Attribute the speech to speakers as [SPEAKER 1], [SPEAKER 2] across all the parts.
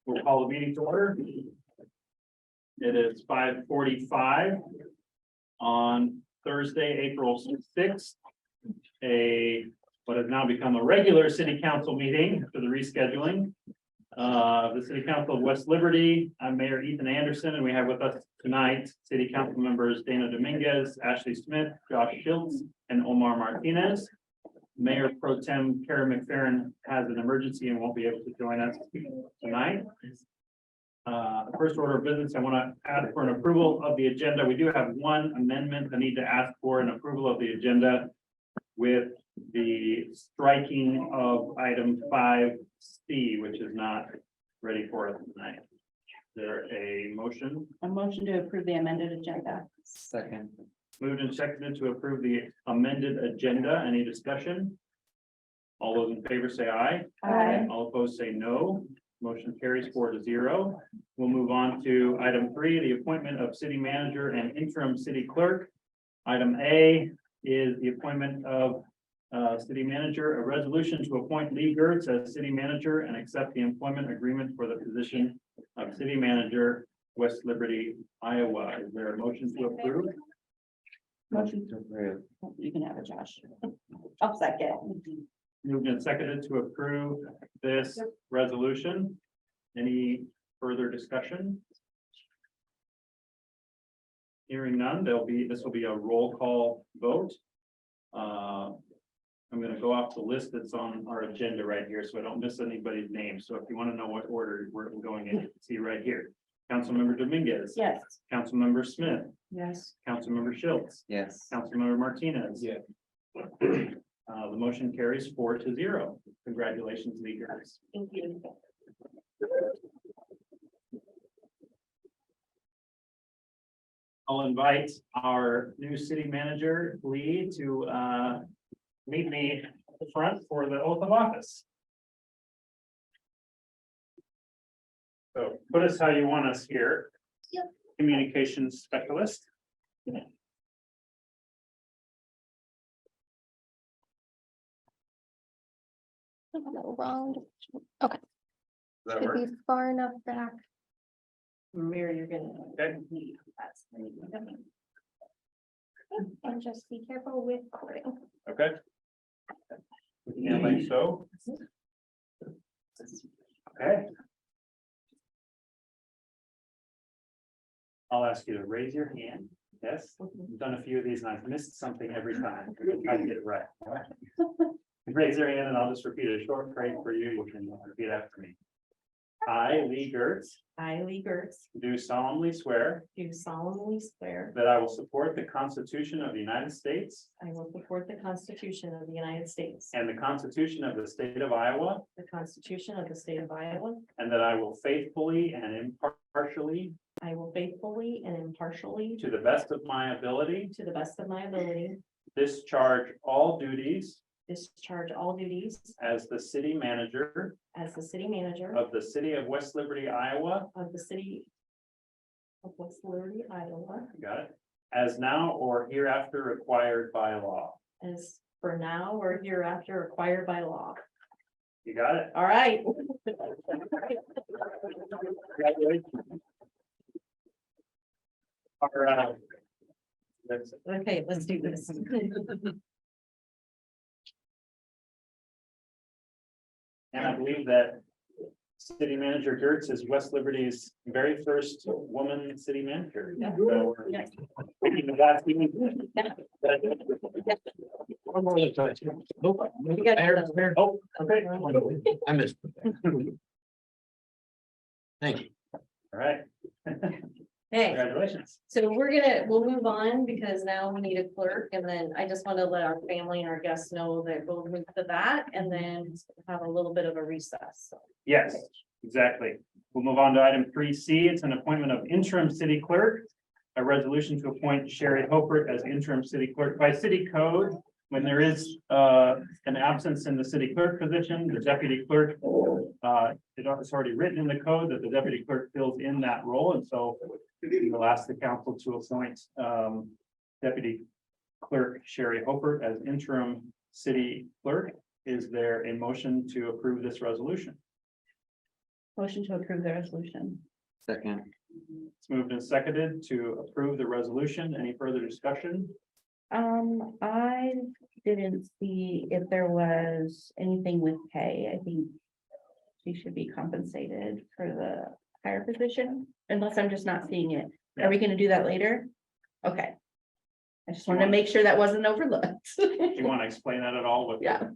[SPEAKER 1] We'll call the meeting to order. It is 5:45 on Thursday, April 6th. What has now become a regular city council meeting for the rescheduling. The city council of West Liberty. I'm Mayor Ethan Anderson, and we have with us tonight city council members Dana Dominguez, Ashley Smith, Josh Schultz, and Omar Martinez. Mayor Pro Tem Kara McFerrin has an emergency and won't be able to join us tonight. First order of business, I want to ask for an approval of the agenda. We do have one amendment. I need to ask for an approval of the agenda with the striking of item 5C, which is not ready for us tonight. Is there a motion?
[SPEAKER 2] A motion to approve the amended agenda.
[SPEAKER 3] Second.
[SPEAKER 1] Moved and seconded to approve the amended agenda. Any discussion? All those in favor say aye.
[SPEAKER 2] Aye.
[SPEAKER 1] All opposed say no. Motion carries 4-0. We'll move on to item 3, the appointment of city manager and interim city clerk. Item A is the appointment of city manager, a resolution to appoint Lee Gertz as city manager and accept the employment agreement for the position of city manager, West Liberty, Iowa. Is there a motion to approve?
[SPEAKER 2] Motion.
[SPEAKER 3] To approve.
[SPEAKER 2] You can have it, Josh. I'll second.
[SPEAKER 1] Moved and seconded to approve this resolution. Any further discussion? Hearing none, this will be a roll call vote. I'm going to go off the list that's on our agenda right here, so I don't miss anybody's name. So if you want to know what order we're going in, you can see right here. Councilmember Dominguez.
[SPEAKER 2] Yes.
[SPEAKER 1] Councilmember Smith.
[SPEAKER 2] Yes.
[SPEAKER 1] Councilmember Schultz.
[SPEAKER 3] Yes.
[SPEAKER 1] Councilmember Martinez.
[SPEAKER 3] Yeah.
[SPEAKER 1] The motion carries 4-0. Congratulations, Lee Gertz.
[SPEAKER 2] Thank you.
[SPEAKER 1] I'll invite our new city manager, Lee, to meet me at the front for the oath of office. So put us how you want us here.
[SPEAKER 4] Yep.
[SPEAKER 1] Communications specialist.
[SPEAKER 4] No, wrong. Okay,
[SPEAKER 1] Does that
[SPEAKER 4] should
[SPEAKER 1] work?
[SPEAKER 4] be far enough back.
[SPEAKER 2] Mary, you're gonna.
[SPEAKER 1] Okay.
[SPEAKER 4] And just be careful with recording.
[SPEAKER 1] Okay. And like so. Okay. I'll ask you to raise your hand. Yes, I've done a few of these and I've missed something every time. I get it right. All right. Raise your hand and I'll just repeat a short phrase for you. You can repeat after me. I, Lee Gertz,
[SPEAKER 2] I, Lee Gertz,
[SPEAKER 1] do solemnly swear
[SPEAKER 2] do solemnly swear
[SPEAKER 1] that I will support the Constitution of the United States
[SPEAKER 2] I will support the Constitution of the United States,
[SPEAKER 1] and the Constitution of the State of Iowa,
[SPEAKER 2] the Constitution of the State of Iowa.
[SPEAKER 1] and that I will faithfully and impartially,
[SPEAKER 2] I will faithfully and impartially,
[SPEAKER 1] to the best of my ability,
[SPEAKER 2] to the best of my ability,
[SPEAKER 1] discharge all duties
[SPEAKER 2] discharge all duties
[SPEAKER 1] as the city manager
[SPEAKER 2] as the city manager
[SPEAKER 1] of the city of West Liberty, Iowa.
[SPEAKER 2] of the city of West Liberty, Iowa,
[SPEAKER 1] Got it? As now or hereafter required by law.
[SPEAKER 2] as for now or hereafter required by law.
[SPEAKER 1] You got it?
[SPEAKER 2] All right.
[SPEAKER 1] Congratulations. All right. That's it.
[SPEAKER 2] Okay, let's do this.
[SPEAKER 1] And I believe that city manager Gertz is West Liberty's very first woman city manager.
[SPEAKER 2] Yeah.
[SPEAKER 1] So we're
[SPEAKER 2] Yes.
[SPEAKER 1] making the last meeting.
[SPEAKER 2] We got the-
[SPEAKER 1] Oh, okay.
[SPEAKER 3] I missed. Thank you.
[SPEAKER 1] All right.
[SPEAKER 2] Hey,
[SPEAKER 1] Congratulations.
[SPEAKER 2] so we'll move on because now we need a clerk, and then I just want to let our family and our guests know that we'll move to that and then have a little bit of a recess.
[SPEAKER 1] Yes, exactly. We'll move on to item 3C. It's an appointment of interim city clerk. A resolution to appoint Sherry Hopert as interim city clerk by city code. When there is an absence in the city clerk position, the deputy clerk, it's already written in the code that the deputy clerk fills in that role. And so we'll ask the council to appoint deputy clerk Sherry Hopert as interim city clerk. Is there a motion to approve this resolution?
[SPEAKER 5] Motion to approve the resolution.
[SPEAKER 3] Second.
[SPEAKER 1] It's moved and seconded to approve the resolution. Any further discussion?
[SPEAKER 5] I didn't see if there was anything with pay. I think she should be compensated for the higher position, unless I'm just not seeing it. Are we gonna do that later? Okay. I just wanted to make sure that wasn't overlooked.
[SPEAKER 1] Do you want to explain that at all? What the
[SPEAKER 5] Yeah.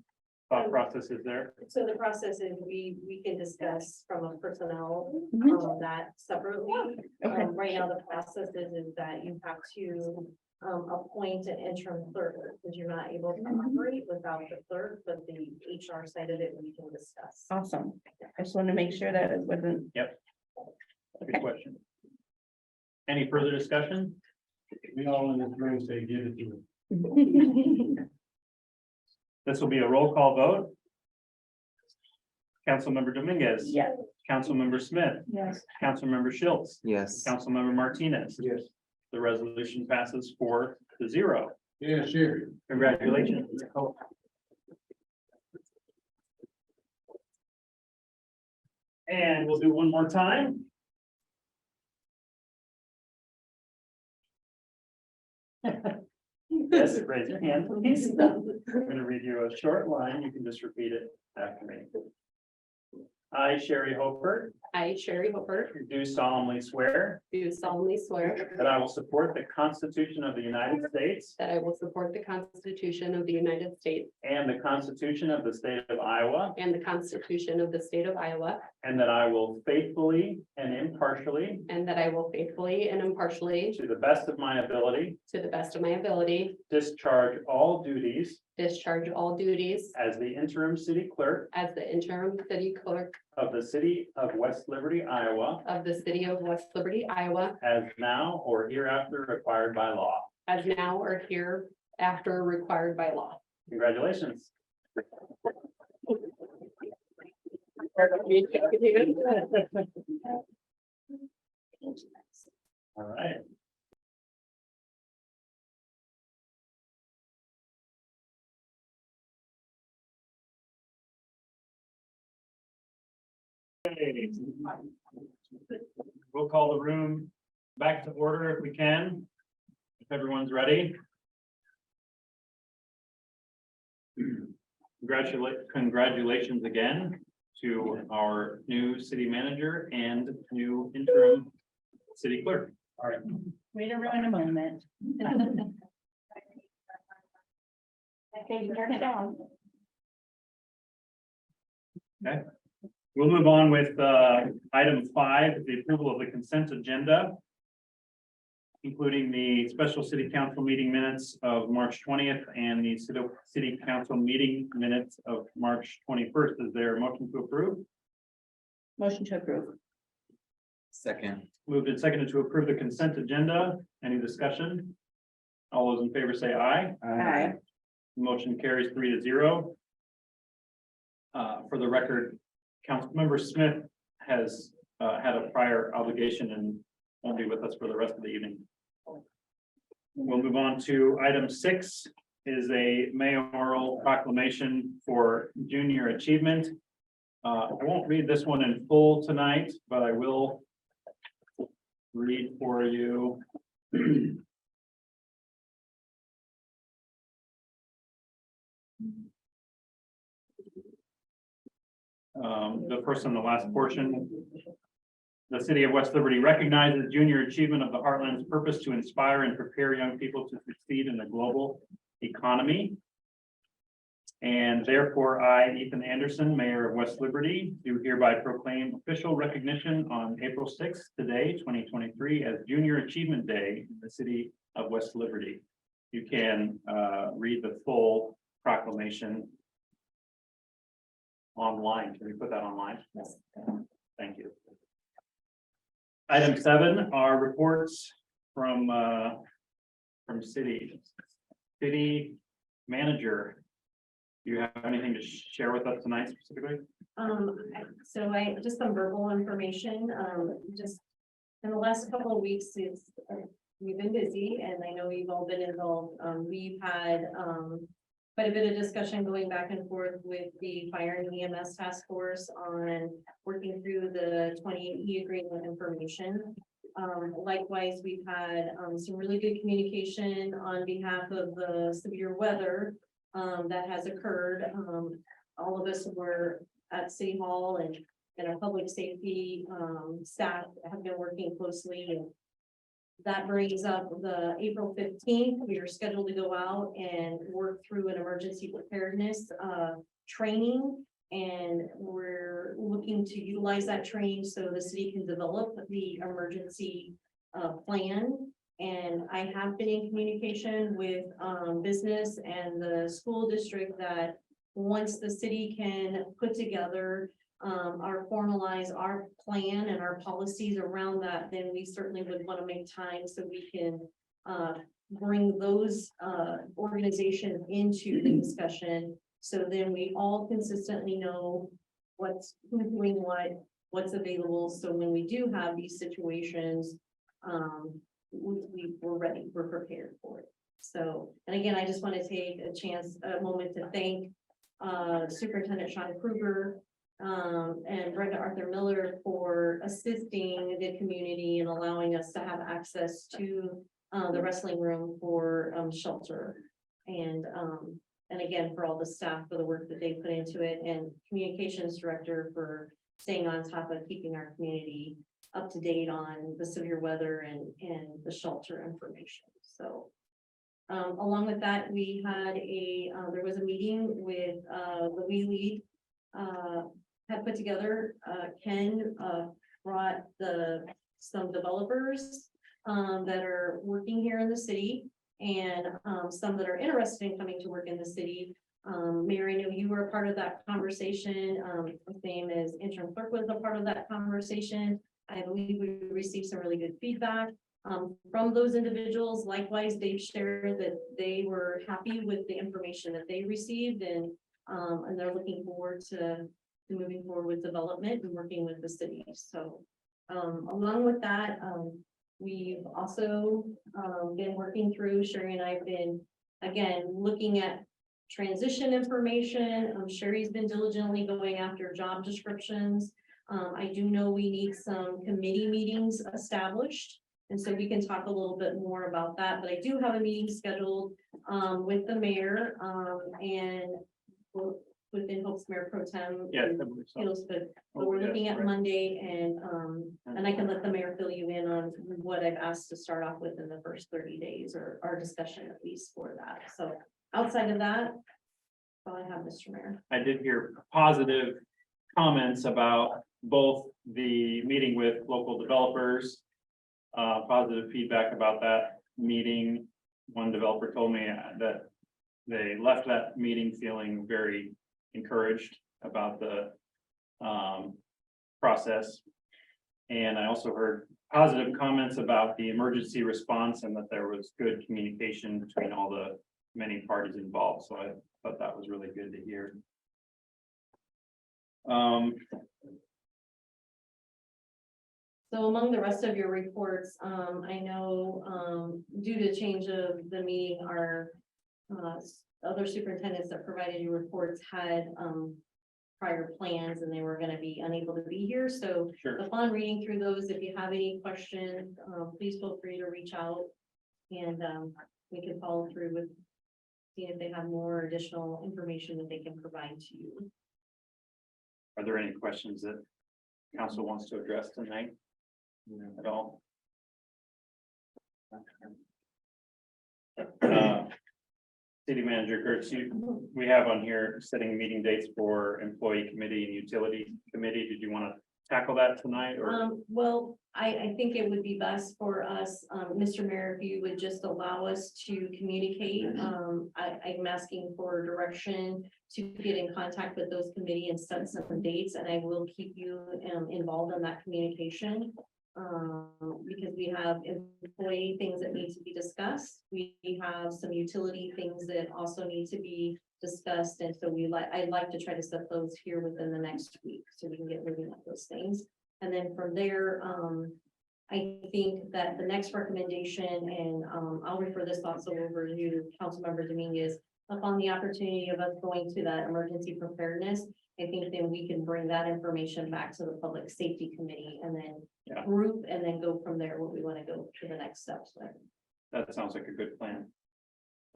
[SPEAKER 1] thought process is there?
[SPEAKER 2] So the process is we can discuss from a personnel,
[SPEAKER 5] Mhm.
[SPEAKER 2] that separately.
[SPEAKER 5] Okay.
[SPEAKER 2] Right now, the process is that you have to, appoint an interim clerk, because you're not able to operate without the clerk, but the HR side of it, we can discuss.
[SPEAKER 5] Awesome. I just wanted to make sure that it wasn't.
[SPEAKER 1] Good question. Any further discussion?
[SPEAKER 6] We all in this room say give it to him.
[SPEAKER 1] This will be a roll call vote. Councilmember Dominguez.
[SPEAKER 5] Yes.
[SPEAKER 1] Councilmember Smith.
[SPEAKER 5] Yes.
[SPEAKER 1] Councilmember Schultz.
[SPEAKER 3] Yes.
[SPEAKER 1] Councilmember Martinez.
[SPEAKER 6] Yes.
[SPEAKER 1] The resolution passes 4-0.
[SPEAKER 6] Yeah, sure.
[SPEAKER 1] Congratulations. And we'll do one more time. Yes, raise your hand, please. I'm gonna read you a short line. You can just repeat it after me. I, Sherry Hofer,
[SPEAKER 7] I, Sherry Hooper,
[SPEAKER 1] do solemnly swear
[SPEAKER 7] do solemnly swear
[SPEAKER 1] that I will support the Constitution of the United States
[SPEAKER 7] that I will support the Constitution of the United States
[SPEAKER 1] and the Constitution of the State of Iowa,
[SPEAKER 7] and the Constitution of the State of Iowa,
[SPEAKER 1] and that I will faithfully and impartially,
[SPEAKER 7] and that I will faithfully and impartially,
[SPEAKER 1] to the best of my ability,
[SPEAKER 7] to the best of my ability,
[SPEAKER 1] discharge all duties
[SPEAKER 7] discharge all duties
[SPEAKER 1] as the interim city clerk
[SPEAKER 7] as the interim city clerk
[SPEAKER 1] of the city of West Liberty, Iowa,
[SPEAKER 7] of the city of West Liberty, Iowa,
[SPEAKER 1] as now or hereafter required by law.
[SPEAKER 7] as now or hereafter required by law.
[SPEAKER 1] Congratulations. All right. Okay. We'll call the room back to order if we can. If everyone's ready. Congratulations again to our new city manager and new interim city clerk. All right.
[SPEAKER 5] Way to ruin a moment. Okay, turn it down.
[SPEAKER 1] We'll move on with item 5, the approval of the consent agenda, including the special city council meeting minutes of March 20th and the city council meeting minutes of March 21st. Is there a motion to approve?
[SPEAKER 5] Motion to approve.
[SPEAKER 3] Second.
[SPEAKER 1] Moved and seconded to approve the consent agenda. Any discussion? All those in favor say aye.
[SPEAKER 5] Aye.
[SPEAKER 1] Motion carries 3-0. For the record, Councilmember Smith has had a prior obligation and won't be with us for the rest of the evening. We'll move on to item 6 is a mayoral proclamation for junior achievement. I won't read this one in full tonight, but I will read for you. The first and the last portion. The city of West Liberty recognizes junior achievement of the Heartland's purpose to inspire and prepare young people to succeed in the global economy. And therefore, I, Ethan Anderson, Mayor of West Liberty, do hereby proclaim official recognition on April 6th, today, 2023, as Junior Achievement Day in the city of West Liberty. You can read the full proclamation online. Can we put that online?
[SPEAKER 2] Yes.
[SPEAKER 1] Thank you. Item 7 are reports from city manager. Do you have anything to share with us tonight specifically?
[SPEAKER 2] So I just some verbal information, just in the last couple of weeks, we've been busy and I know you've all been involved. We've had, quite a bit of discussion going back and forth with the fire and EMS task force on working through the 28E agreement information. Likewise, we've had, some really good communication on behalf of the severe weather, that has occurred. All of us were at City Hall and our public safety, staff have been working closely. And that brings up the April 15th, we are scheduled to go out and work through an emergency preparedness, training. And we're looking to utilize that training so the city can develop the emergency plan. And I have been in communication with business and the school district that once the city can put together formalize our plan and our policies around that, then we certainly would want to make time so we can bring those organizations into the discussion. So then we all consistently know who's doing what's available. So when we do have these situations, we're ready, we're prepared for it. So, and again, I just want to take a moment to thank Superintendent Sean Kruger and Brenda Arthur Miller for assisting the community and allowing us to have access to the wrestling room for shelter. And again, for all the staff for the work that they put into it, and communications director for staying on top of keeping our community up to date on the severe weather and the shelter information. So along with that, we had there was a meeting with the We Lead had put together. Ken brought some developers that are working here in the city, and some that are interested in coming to work in the city. Mayor, I know you were a part of that conversation. His name is interim clerk was a part of that conversation. I believe we received some really good feedback from those individuals. Likewise, they've shared that they were happy with the information that they received, and they're looking forward to moving forward with development and working with the city. So along with that, we've also been working through, Sherry and I have been, again, looking at transition information. Sherry's been diligently going after job descriptions. I do know we need some committee meetings established, and so we can talk a little bit more about that. But I do have a meeting scheduled with the mayor and within Hope's Mayor Pro Tem.
[SPEAKER 1] Yes.
[SPEAKER 2] But we're looking at Monday, and I can let the mayor fill you in on what I've asked to start off with in the first 30 days, or our discussion at least for that. So outside of that, all I have, Mr. Mayor.
[SPEAKER 1] I did hear positive comments about both the meeting with local developers. Positive feedback about that meeting. One developer told me that they left that meeting feeling very encouraged about the process. And I also heard positive comments about the emergency response and that there was good communication between all the many parties involved. So I thought that was really good to hear.
[SPEAKER 2] So among the rest of your reports, I know due to change of the meeting, our other superintendents that provided you reports had prior plans, and they were going to be unable to be here. So
[SPEAKER 1] Sure.
[SPEAKER 2] upon reading through those, if you have any questions, please feel free to reach out, and we can follow through with seeing if they have more additional information that they can provide to you.
[SPEAKER 1] Are there any questions that council wants to address tonight at all? City Manager Kurtz, we have on here setting meeting dates for employee committee and utility committee. Did you want to tackle that tonight, or?
[SPEAKER 2] Well, I think it would be best for us, Mr. Mayor, if you would just allow us to communicate. I'm asking for direction to get in contact with those committee and set some dates, and I will keep you involved in that communication. Because we have employee things that need to be discussed. We have some utility things that also need to be discussed. And so I'd like to try to set those here within the next week so we can get moving on those things. And then from there, I think that the next recommendation, and I'll refer this also over to Councilmember Dominguez, upon the opportunity of us going to that emergency preparedness, I think then we can bring that information back to the Public Safety Committee and then
[SPEAKER 1] Yeah.
[SPEAKER 2] group and then go from there where we want to go to the next steps.
[SPEAKER 1] That sounds like a good plan.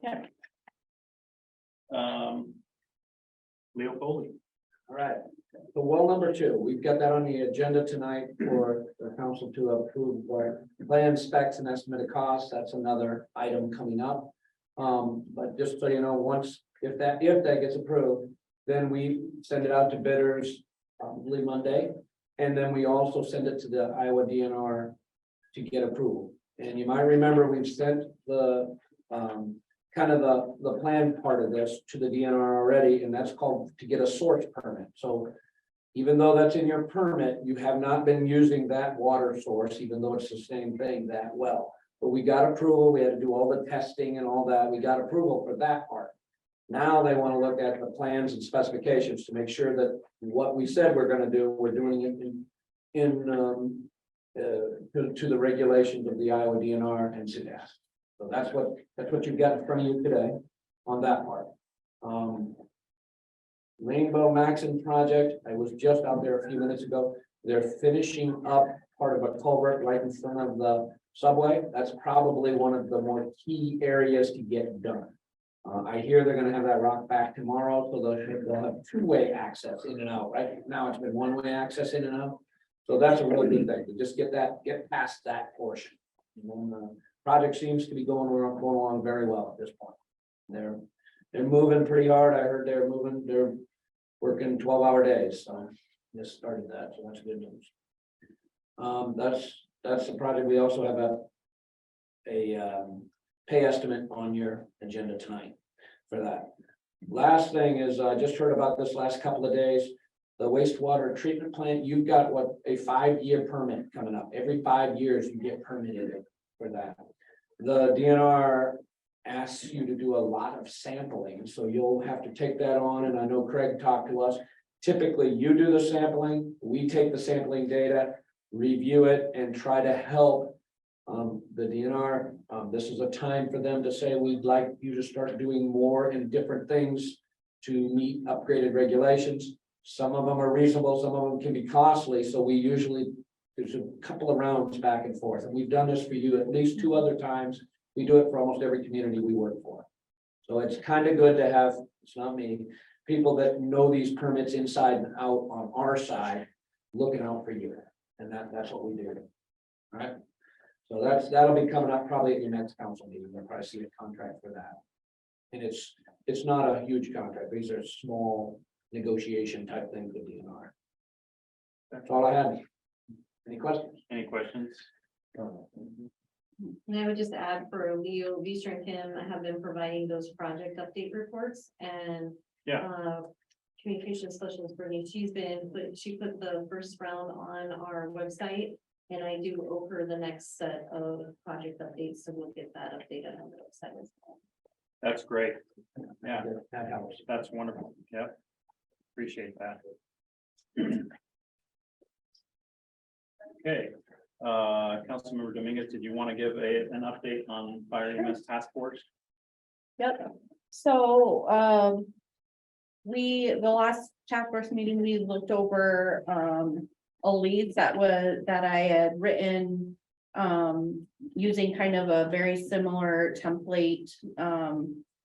[SPEAKER 5] Yeah.
[SPEAKER 1] Leo Foley.
[SPEAKER 8] All right, so well, number two, we've got that on the agenda tonight for the council to approve our plan specs and estimated costs. That's another item coming up. But just so you know, once, if that gets approved, then we send it out to bidders probably Monday. And then we also send it to the Iowa DNR to get approval. And you might remember we've sent the kind of the plan part of this to the DNR already, and that's called to get a source permit. So even though that's in your permit, you have not been using that water source, even though it's the same thing that well. But we got approval, we had to do all the testing and all that, we got approval for that part. Now they want to look at the plans and specifications to make sure that what we said we're gonna do, we're doing it to the regulations of the Iowa DNR and CDAS. So that's what you've got in front of you today on that part. Rainbow Maxon project, I was just out there a few minutes ago. They're finishing up part of a culvert right in front of the subway. That's probably one of the more key areas to get done. I hear they're gonna have that rock back tomorrow, so they'll have two-way access in and out. Right now, it's been one-way access in and out. So that's a really good thing, to just get past that portion. And then, project seems to be going along very well at this point. They're moving pretty hard. I heard they're working 12-hour days, so just started that, so that's good news. That's the project. We also have a pay estimate on your agenda tonight for that. Last thing is, I just heard about this last couple of days. The wastewater treatment plant, you've got a 5-year permit coming up. Every 5 years you get permitted for that. The DNR asks you to do a lot of sampling, so you'll have to take that on, and I know Craig talked to us. Typically, you do the sampling, we take the sampling data, review it, and try to help the DNR. This is a time for them to say, we'd like you to start doing more and different things to meet upgraded regulations. Some of them are reasonable, some of them can be costly, so we usually, there's a couple of rounds back and forth, and we've done this for you at least 2 other times. We do it for almost every community we work for. So it's kind of good to have, it's not me, people that know these permits inside and out on our side, looking out for you. And that's what we do. All right. So that'll be coming up probably at your next council meeting. You'll probably see a contract for that. And it's not a huge contract. These are small negotiation type things with DNR. That's all I have. Any questions?
[SPEAKER 1] Any questions?
[SPEAKER 2] And I would just add for Leo, Visa and Kim, I have been providing those project update reports and communication specialist Brittany, she put the first round on our website. And I do owe her the next set of project updates, so we'll get that updated on the website as well.
[SPEAKER 1] That's great. Yeah,
[SPEAKER 8] That helps.
[SPEAKER 1] that's wonderful. Yep. Appreciate that. Okay, Councilmember Dominguez, did you want to give an update on fire EMS task force?
[SPEAKER 5] Yep, so, the last task force meeting, we looked over, a leads that I had written, using kind of a very similar template,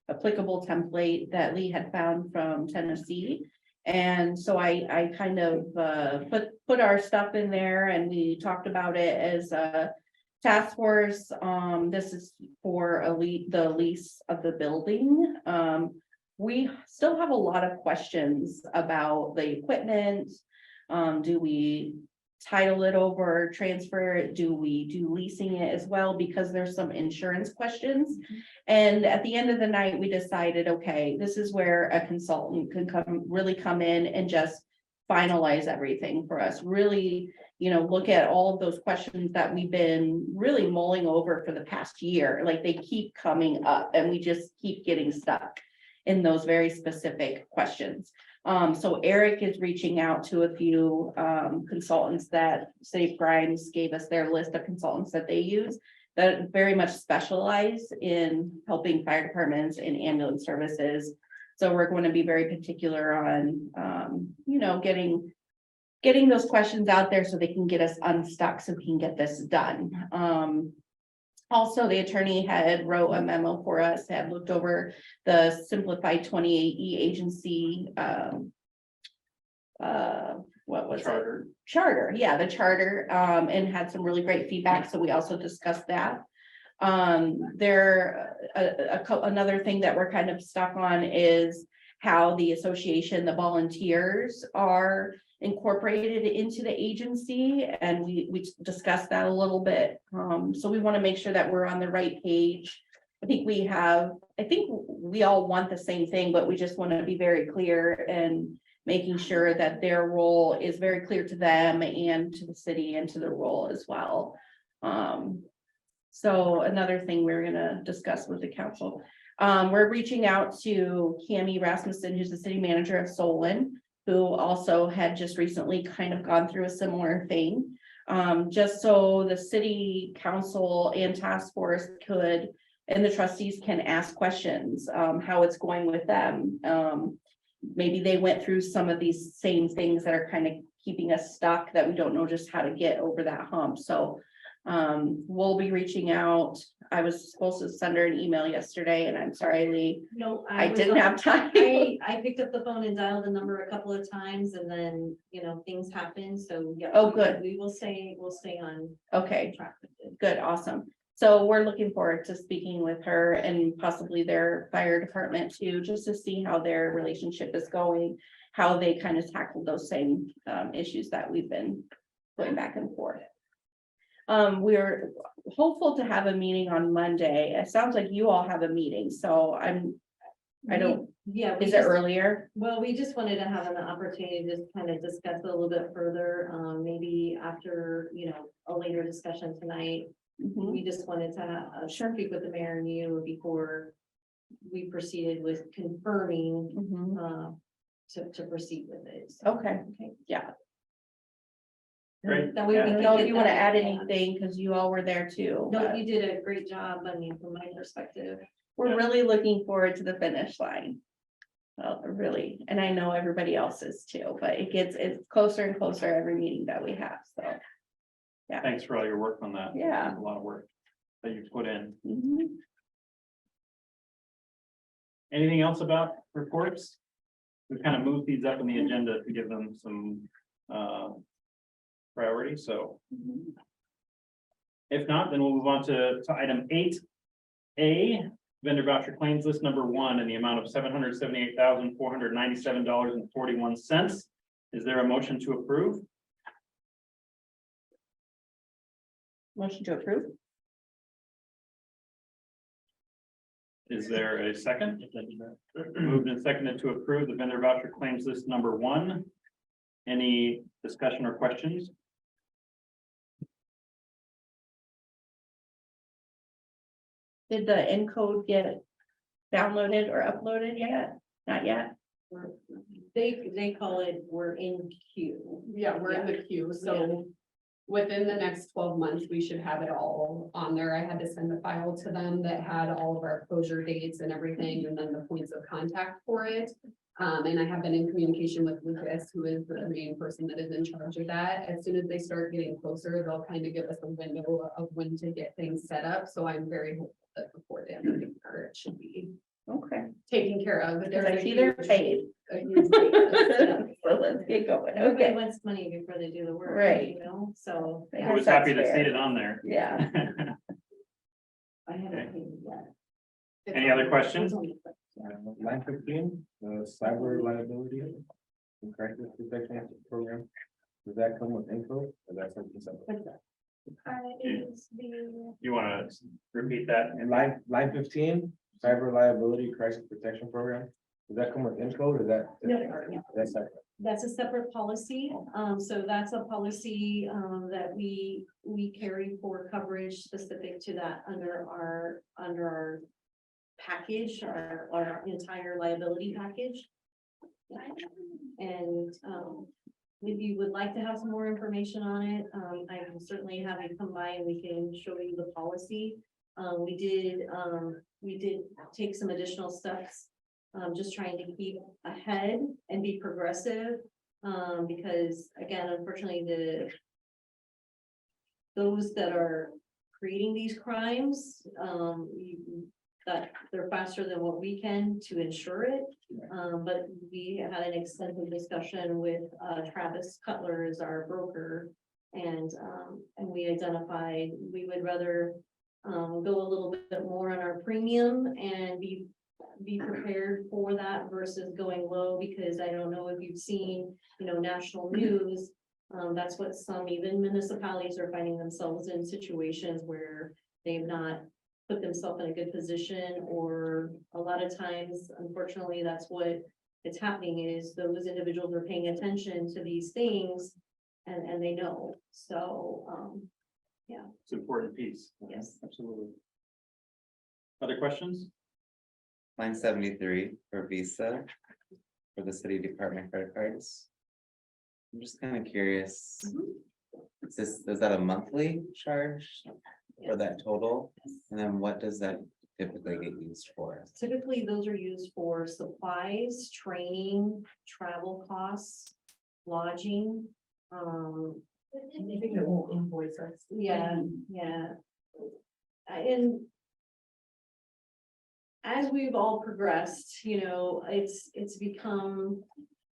[SPEAKER 5] applicable template that Lee had found from Tennessee. And so I kind of, put our stuff in there, and we talked about it as a task force. This is for the lease of the building. We still have a lot of questions about the equipment. Do we title it over, transfer it? Do we do leasing it as well? Because there's some insurance questions. And at the end of the night, we decided, okay, this is where a consultant can come in and just finalize everything for us. Really, look at all of those questions that we've been really mulling over for the past year. Like, they keep coming up and we just keep getting stuck in those very specific questions. So Eric is reaching out to a few consultants that Safe Grimes gave us their list of consultants that they use that very much specialize in helping fire departments and ambulance services. So we're going to be very particular on, getting those questions out there so they can get us unstuck, so we can get this done. Also, the attorney had wrote a memo for us, had looked over the simplified 28E agency, what was it? Charter, yeah, the charter, and had some really great feedback, so we also discussed that. Another thing that we're kind of stuck on is how the association, the volunteers are incorporated into the agency, and we discussed that a little bit. So we want to make sure that we're on the right page. I think we all want the same thing, but we just want to be very clear and making sure that their role is very clear to them and to the city and to the role as well. So another thing we're gonna discuss with the council, we're reaching out to Cami Rasmussen, who's the city manager of Solon, who also had just recently kind of gone through a similar thing. Just so the city council and task force could, and the trustees can ask questions, how it's going with them. Maybe they went through some of these same things that are kind of keeping us stuck, that we don't know just how to get over that hump. So we'll be reaching out. I was supposed to send her an email yesterday, and I'm sorry, Lee,
[SPEAKER 2] No,
[SPEAKER 5] I
[SPEAKER 2] was
[SPEAKER 5] didn't
[SPEAKER 2] on-
[SPEAKER 5] have time.
[SPEAKER 2] I picked up the phone and dialed the number a couple of times, and then, things happen, so yeah.
[SPEAKER 5] Oh, good.
[SPEAKER 2] We'll stay on
[SPEAKER 5] Okay,
[SPEAKER 2] track with it.
[SPEAKER 5] good, awesome. So we're looking forward to speaking with her and possibly their fire department too, just to see how their relationship is going, how they kind of tackled those same issues that we've been going back and forth. We're hopeful to have a meeting on Monday. It sounds like you all have a meeting, so I don't,
[SPEAKER 2] Yeah. we
[SPEAKER 5] is it
[SPEAKER 2] just-
[SPEAKER 5] earlier?
[SPEAKER 2] Well, we just wanted to have an opportunity to just kind of discuss it a little bit further, maybe after, a later discussion tonight.
[SPEAKER 5] Mhm.
[SPEAKER 2] We just wanted to speak with the mayor and you before we proceeded with confirming
[SPEAKER 5] Mhm.
[SPEAKER 2] to proceed with it. So,
[SPEAKER 5] Okay,
[SPEAKER 2] okay.
[SPEAKER 5] yeah.
[SPEAKER 1] Great.
[SPEAKER 2] That way
[SPEAKER 1] Yeah.
[SPEAKER 2] we
[SPEAKER 5] I
[SPEAKER 2] can
[SPEAKER 5] don't know if
[SPEAKER 2] get
[SPEAKER 5] you want to
[SPEAKER 2] that-
[SPEAKER 5] add anything, because you all were there too.
[SPEAKER 2] No,
[SPEAKER 5] but
[SPEAKER 2] you did a great job, from my perspective.
[SPEAKER 5] We're
[SPEAKER 1] Yeah.
[SPEAKER 5] really looking forward to the finish line. Well, really, and I know everybody else is too, but it's closer and closer every meeting that we have, so.
[SPEAKER 1] Thanks for all your work on that.
[SPEAKER 5] Yeah.
[SPEAKER 1] A lot of work that you put in.
[SPEAKER 5] Mhm.
[SPEAKER 1] Anything else about reports? We kind of moved these up in the agenda to give them some priority, so. If not, then we'll move on to item 8A, vendor voucher claims list number 1 in the amount of $778,497.41. Is there a motion to approve?
[SPEAKER 5] Motion to approve?
[SPEAKER 1] Is there a second? Moved and seconded to approve the vendor voucher claims list number 1. Any discussion or questions?
[SPEAKER 5] Did the encode get downloaded or uploaded yet? Not yet?
[SPEAKER 2] They call it, we're in queue.
[SPEAKER 7] Yeah, we're in the queue, so within the next 12 months, we should have it all on there. I had to send a file to them that had all of our closure dates and everything, and then the points of contact for it. And I have been in communication with Lucas, who is the main person that is in charge of that. As soon as they start getting closer, they'll kind of give us a window of when to get things set up. So I'm very hopeful that before the end of the year, it should be
[SPEAKER 5] Okay.
[SPEAKER 7] taken care of. But
[SPEAKER 5] Because
[SPEAKER 7] there's
[SPEAKER 5] I
[SPEAKER 7] a
[SPEAKER 5] see they're
[SPEAKER 7] huge-
[SPEAKER 5] paid.
[SPEAKER 7] a huge wait list.
[SPEAKER 5] So let's get going.
[SPEAKER 2] Everybody
[SPEAKER 5] Okay.
[SPEAKER 2] wants money before they do the work.
[SPEAKER 5] Right.
[SPEAKER 2] So.
[SPEAKER 5] I
[SPEAKER 1] I
[SPEAKER 5] guess
[SPEAKER 1] was happy to
[SPEAKER 5] that's
[SPEAKER 1] see
[SPEAKER 5] fair.
[SPEAKER 1] it on there.
[SPEAKER 5] Yeah.
[SPEAKER 2] I haven't paid yet.
[SPEAKER 1] Any other questions?
[SPEAKER 6] Line 15, cyber liability. And crisis protection program. Does that come with info? Or that's something separate?
[SPEAKER 2] What's that?
[SPEAKER 4] Is the,
[SPEAKER 1] You want to repeat that?
[SPEAKER 6] And line 15, cyber liability crisis protection program. Does that come with info or is that?
[SPEAKER 2] No.
[SPEAKER 6] That's separate.
[SPEAKER 2] That's a separate policy. So that's a policy, that we carry for coverage specific to that under our package, our entire liability package. And, if you would like to have some more information on it, I can certainly have you come by and we can show you the policy. We did take some additional steps, just trying to keep ahead and be progressive. Because again, unfortunately, those that are creating these crimes, that they're faster than what we can to ensure it. But we had an extensive discussion with Travis Cutler as our broker. And we identified, we would rather go a little bit more on our premium and be prepared for that versus going low, because I don't know if you've seen, national news. That's what some even municipalities are finding themselves in situations where they've not put themselves in a good position, or a lot of times, unfortunately, that's what it's happening is those individuals are paying attention to these things and they know. So,
[SPEAKER 1] It's an important piece.
[SPEAKER 2] yes.
[SPEAKER 1] Absolutely. Other questions?
[SPEAKER 3] Line 73 for Visa. For the city department credit cards. I'm just kind of curious. Is that a monthly charge for that total? And then what does that typically get used for?
[SPEAKER 2] Typically, those are used for supplies, training, travel costs, lodging.
[SPEAKER 9] Anything that won't invoice us.
[SPEAKER 2] Yeah. And as we've all progressed, it's become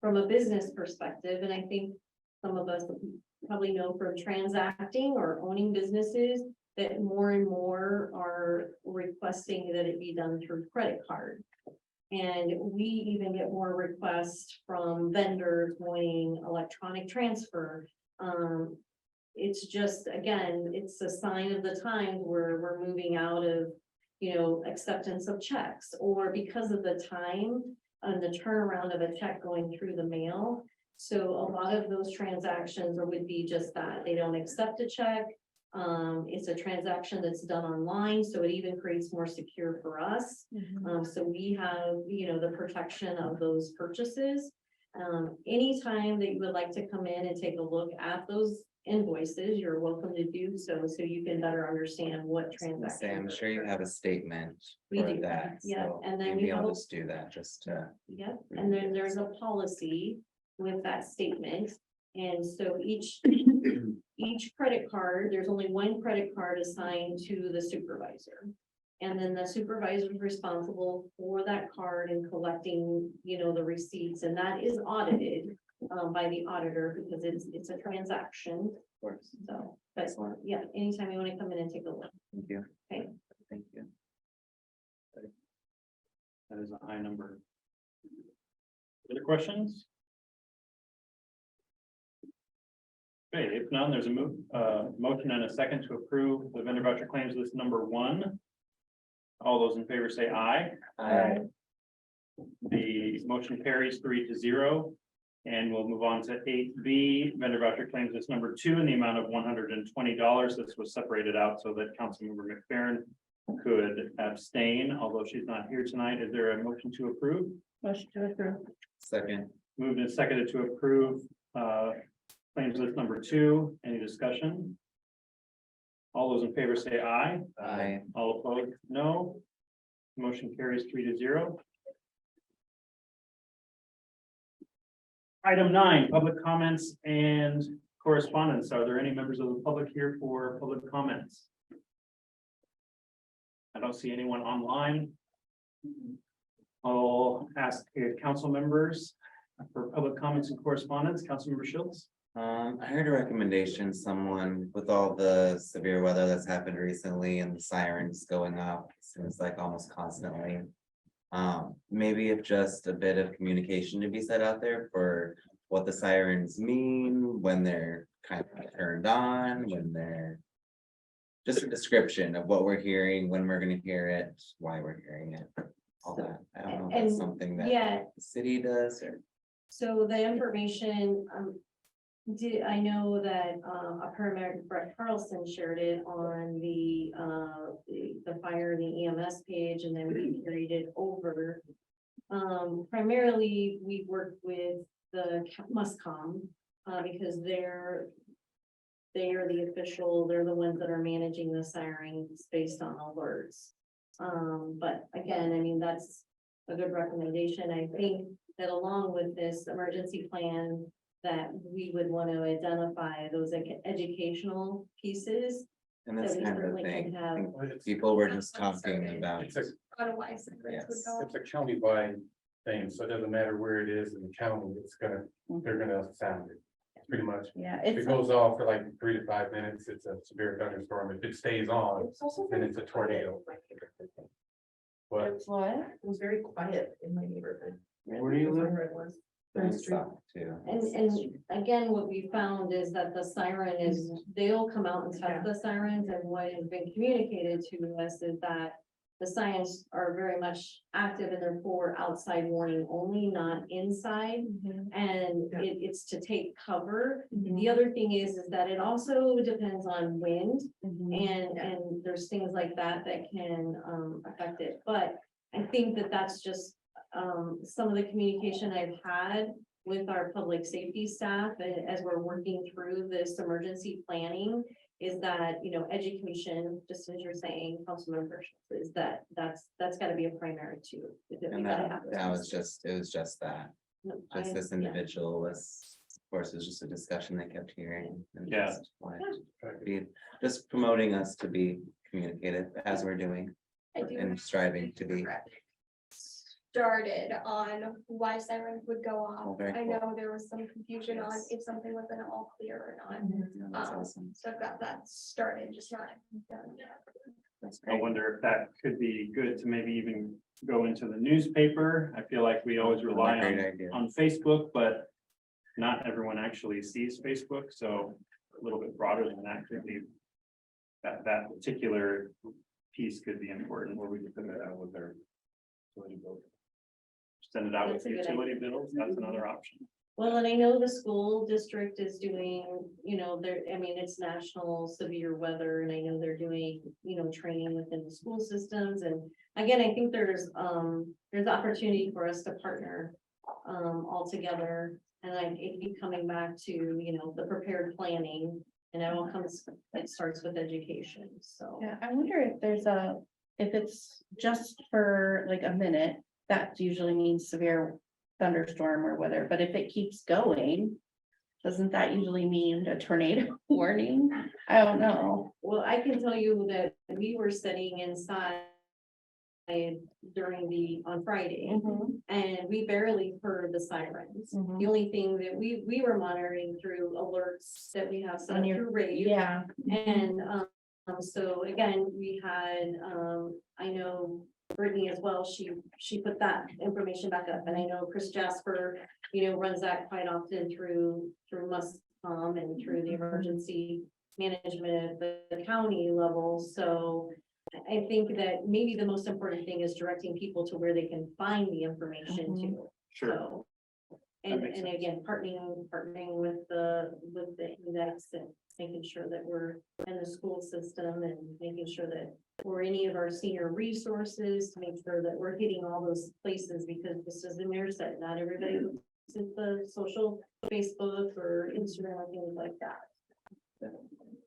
[SPEAKER 2] from a business perspective, and I think some of us probably know from transacting or owning businesses that more and more are requesting that it be done through credit card. And we even get more requests from vendors wanting electronic transfer. It's just, again, it's a sign of the times where we're moving out of, acceptance of checks, or because of the time and the turnaround of a check going through the mail. So a lot of those transactions would be just that, they don't accept a check. It's a transaction that's done online, so it even creates more secure for us. So we have, the protection of those purchases. Anytime that you would like to come in and take a look at those invoices, you're welcome to do so, so you can better understand what transactions.
[SPEAKER 3] Say, I'm sure you have a statement
[SPEAKER 2] We
[SPEAKER 3] for
[SPEAKER 2] do,
[SPEAKER 3] that.
[SPEAKER 2] yeah,
[SPEAKER 3] So
[SPEAKER 2] and then
[SPEAKER 3] maybe
[SPEAKER 2] we
[SPEAKER 3] I'll
[SPEAKER 2] have-
[SPEAKER 3] just do that, just to.
[SPEAKER 2] Yep, and then there's a policy with that statement. And so each credit card, there's only one credit card assigned to the supervisor. And then the supervisor is responsible for that card and collecting, the receipts, and that is audited by the auditor, because it's a transaction.
[SPEAKER 3] Of course.
[SPEAKER 2] So, but yeah, anytime you want to come in and take a look.
[SPEAKER 3] Thank you.
[SPEAKER 2] Okay.
[SPEAKER 3] Thank you.
[SPEAKER 1] That is a high number. Other questions? Okay, if none, there's a motion and a second to approve the vendor voucher claims list number 1. All those in favor say aye.
[SPEAKER 3] Aye.
[SPEAKER 1] The motion carries 3-0. And we'll move on to 8B, vendor voucher claims list number 2 in the amount of $120. This was separated out so that Councilmember McFerrin could abstain, although she's not here tonight. Is there a motion to approve?
[SPEAKER 5] Motion to approve.
[SPEAKER 3] Second.
[SPEAKER 1] Moved and seconded to approve claims list number 2. Any discussion? All those in favor say aye.
[SPEAKER 3] Aye.
[SPEAKER 1] All opposed, no. Motion carries 3-0. Item 9, public comments and correspondence. Are there any members of the public here for public comments? I don't see anyone online. I'll ask council members for public comments and correspondence. Councilmember Schultz.
[SPEAKER 3] I heard a recommendation, someone with all the severe weather that's happened recently and the sirens going off, seems like almost constantly. Maybe if just a bit of communication to be said out there for what the sirens mean, when they're kind of turned on, when they're. Just a description of what we're hearing, when we're gonna hear it, why we're hearing it, all that. I don't know if that's
[SPEAKER 2] And,
[SPEAKER 3] something that
[SPEAKER 2] yeah,
[SPEAKER 3] the city does or.
[SPEAKER 2] so the information, I know that, a paramedic, Brett Carlson, shared it on the fire, the EMS page, and then we carried it over. Primarily, we worked with the Muscom, because they are the official, they're the ones that are managing the sirens based on alerts. But again, I mean, that's a good recommendation. I think that along with this emergency plan, that we would want to identify those educational pieces.
[SPEAKER 3] And
[SPEAKER 2] That
[SPEAKER 3] that's
[SPEAKER 2] we
[SPEAKER 3] kind of the
[SPEAKER 2] certainly can
[SPEAKER 3] thing.
[SPEAKER 2] have.
[SPEAKER 3] I think People were just talking about,
[SPEAKER 6] It's a,
[SPEAKER 4] Otherwise, the grids would
[SPEAKER 3] Yes.
[SPEAKER 4] go.
[SPEAKER 6] it's a county-wide thing, so it doesn't matter where it is in the county, they're gonna sound it. Pretty much.
[SPEAKER 5] Yeah,
[SPEAKER 6] If it
[SPEAKER 5] it's,
[SPEAKER 6] goes off for like 3 to 5 minutes, it's a severe thunderstorm. If it stays on, then it's a tornado. But
[SPEAKER 5] it's what?
[SPEAKER 9] It was very quiet in my neighborhood.
[SPEAKER 6] where do you live?
[SPEAKER 9] Where it was.
[SPEAKER 3] and stuff too.
[SPEAKER 2] And again, what we found is that the siren is, they'll come out and test the sirens, and what has been communicated to us is that the sirens are very much active and they're for outside warning only, not inside. And
[SPEAKER 9] Yeah.
[SPEAKER 2] it's to take cover. The other thing is that it also depends on wind. And there's things like that that can affect it, but I think that that's just some of the communication I've had with our public safety staff as we're working through this emergency planning. Is that, you know, education, just as you're saying, Councilmember, is that's gotta be a primary too. That we
[SPEAKER 3] And
[SPEAKER 2] gotta have
[SPEAKER 3] that
[SPEAKER 2] those.
[SPEAKER 3] it was just that,
[SPEAKER 2] No,
[SPEAKER 3] just this
[SPEAKER 2] yeah.
[SPEAKER 3] individual was, of course, it was just a discussion they kept hearing. And
[SPEAKER 1] Yeah.
[SPEAKER 3] just wanted to be- Just promoting us to be communicative as we're doing
[SPEAKER 4] I do
[SPEAKER 3] and striving to be.
[SPEAKER 4] started on why sirens would go off.
[SPEAKER 3] Oh, very
[SPEAKER 4] I
[SPEAKER 3] cool.
[SPEAKER 4] know there was some confusion on
[SPEAKER 3] Yes.
[SPEAKER 4] if something was an all clear or not.
[SPEAKER 3] That's
[SPEAKER 4] Um,
[SPEAKER 3] awesome.
[SPEAKER 4] So I've got that started, just not done yet.
[SPEAKER 3] That's
[SPEAKER 1] I
[SPEAKER 3] great.
[SPEAKER 1] wonder if that could be good to maybe even go into the newspaper. I feel like we always rely
[SPEAKER 3] Great
[SPEAKER 1] on
[SPEAKER 3] idea.
[SPEAKER 1] Facebook, but not everyone actually sees Facebook, so a little bit broader than that could be. That particular piece could be important where we can put that out with our. utility bill. Send it out with
[SPEAKER 2] That's a good
[SPEAKER 1] utility bills, that's another option.
[SPEAKER 2] Well, and I know the school district is doing, you know, I mean, it's national severe weather, and I know they're doing, you know, training within the school systems, and again, I think there's opportunity for us to partner all together, and I keep coming back to, you know, the prepared planning, and it all comes, it starts with education, so.
[SPEAKER 5] Yeah, I wonder if it's just for like a minute, that usually means severe thunderstorm or weather, but if it keeps going, doesn't that usually mean a tornado warning? I don't know.
[SPEAKER 2] Well, I can tell you that we were sitting inside on Friday, and we barely heard the sirens.
[SPEAKER 5] Mhm.
[SPEAKER 2] The only thing that we were monitoring through alerts that we have set
[SPEAKER 5] On
[SPEAKER 2] up
[SPEAKER 5] your-
[SPEAKER 2] through Rave.
[SPEAKER 5] Yeah.
[SPEAKER 2] And, so again, we had, I know Brittany as well, she put that information back up, and I know Chris Jasper, you know, runs that quite often through Muscom and through the emergency management at the county level, so I think that maybe the most important thing is directing people to where they can find the information too. So. And
[SPEAKER 1] makes sense.
[SPEAKER 2] again, partnering with the index and making sure that we're in the school system and making sure that for any of our senior resources, to make sure that we're hitting all those places, because this is the mayor said, not everybody looks at the social Facebook or Instagram or things like that.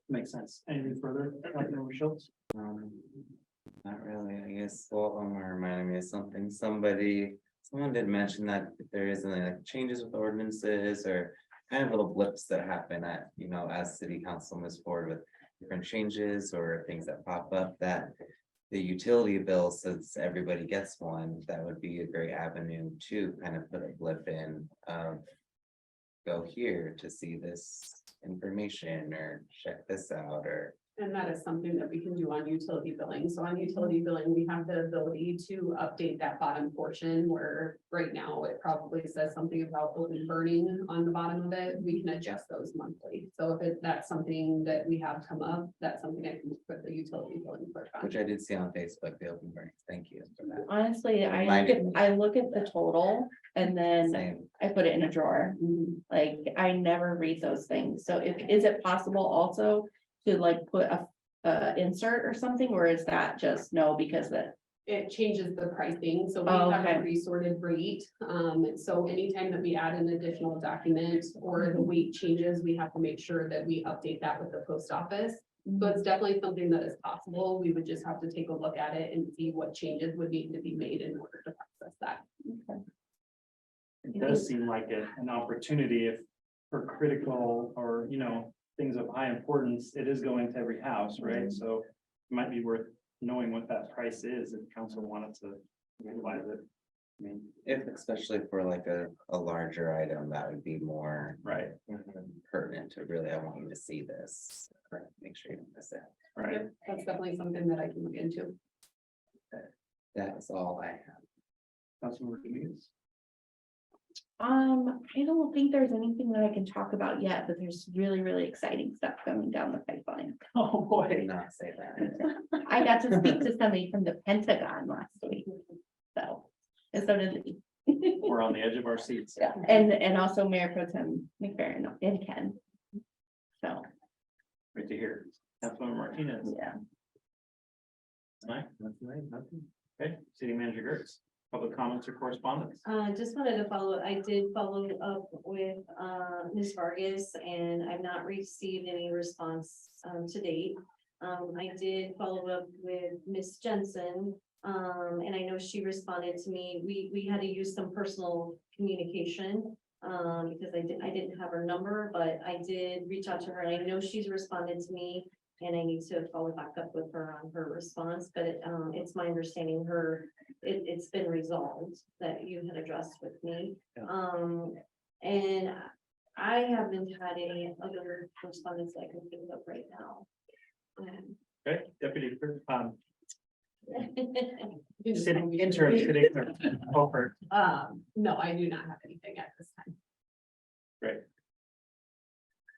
[SPEAKER 1] Makes sense. Anything further, Councilmember Schultz?
[SPEAKER 3] Not really, I guess, well, Omar reminded me of something, someone did mention that if there is any like changes with ordinances or. Kind of little blips that happen at, you know, as city council moves forward with different changes or things that pop up that. The utility bill, since everybody gets one, that would be a great avenue to kind of put a blip in of. Go here to see this information or check this out or.
[SPEAKER 7] And that is something that we can do on utility billing. So on utility billing, we have the ability to update that bottom portion where right now it probably says something about open burning on the bottom of it. We can adjust those monthly. So if that's something that we have come up, that's something I can put the utility billing clerk on.
[SPEAKER 3] Which I did see on Facebook, the open burning, thank you for that.
[SPEAKER 5] Honestly,
[SPEAKER 3] Reminded me.
[SPEAKER 5] I look at the total and then
[SPEAKER 3] Same,
[SPEAKER 5] I put it in a drawer.
[SPEAKER 7] Mhm.
[SPEAKER 5] Like, I never read those things. So is it possible also to like put a insert or something, or is that just no, because
[SPEAKER 7] it changes the pricing, so we
[SPEAKER 5] Oh,
[SPEAKER 7] have a
[SPEAKER 5] okay.
[SPEAKER 7] pre-sorted rate. So anytime that we add an additional document or the weight changes, we have to make sure that we update that with the post office. So it's definitely something that is possible. We would just have to take a look at it and see what changes would need to be made in order to process that.
[SPEAKER 1] It does seem like an opportunity if for critical or, you know, things of high importance, it is going to every house, right? So it might be worth knowing what that price is if council wanted to utilize it. I mean,
[SPEAKER 3] If, especially for like a larger item, that would be more
[SPEAKER 1] right,
[SPEAKER 3] pertinent to really, I want you to see this. Make sure you don't miss it.
[SPEAKER 1] right.
[SPEAKER 7] Yep, that's definitely something that I can look into.
[SPEAKER 3] That's all I have.
[SPEAKER 1] Councilmember Dominguez?
[SPEAKER 5] I don't think there's anything that I can talk about yet, but there's really, really exciting stuff coming down the pipeline.
[SPEAKER 1] Oh,
[SPEAKER 3] Do
[SPEAKER 1] boy.
[SPEAKER 3] not say that.
[SPEAKER 5] I got to speak to somebody from the Pentagon last week. So, and so did Lee.
[SPEAKER 1] We're on the edge of our seats.
[SPEAKER 5] Yeah, and also Mayor Pro Tem McFerrin and Ken. So,
[SPEAKER 1] Great to hear. Councilmember Martinez.
[SPEAKER 5] yeah.
[SPEAKER 1] Mike? Okay, City Manager Gertz, public comments or correspondence?
[SPEAKER 2] Just wanted to follow, I did follow up with, Ms. Vargas, and I've not received any response, to date. I did follow up with Ms. Jensen, and I know she responded to me. We had to use some personal communication, because I didn't have her number, but I did reach out to her, and I know she's responded to me. And I need to follow back up with her on her response, but it's my understanding it's been resolved that you had addressed with me.
[SPEAKER 1] Yeah.
[SPEAKER 2] And I haven't had any other correspondence I can think of right now.
[SPEAKER 1] Okay, Deputy Clerk,
[SPEAKER 7] You just
[SPEAKER 1] city
[SPEAKER 7] tell me.
[SPEAKER 1] interim city clerk, Holford.
[SPEAKER 7] No, I do not have anything at this time.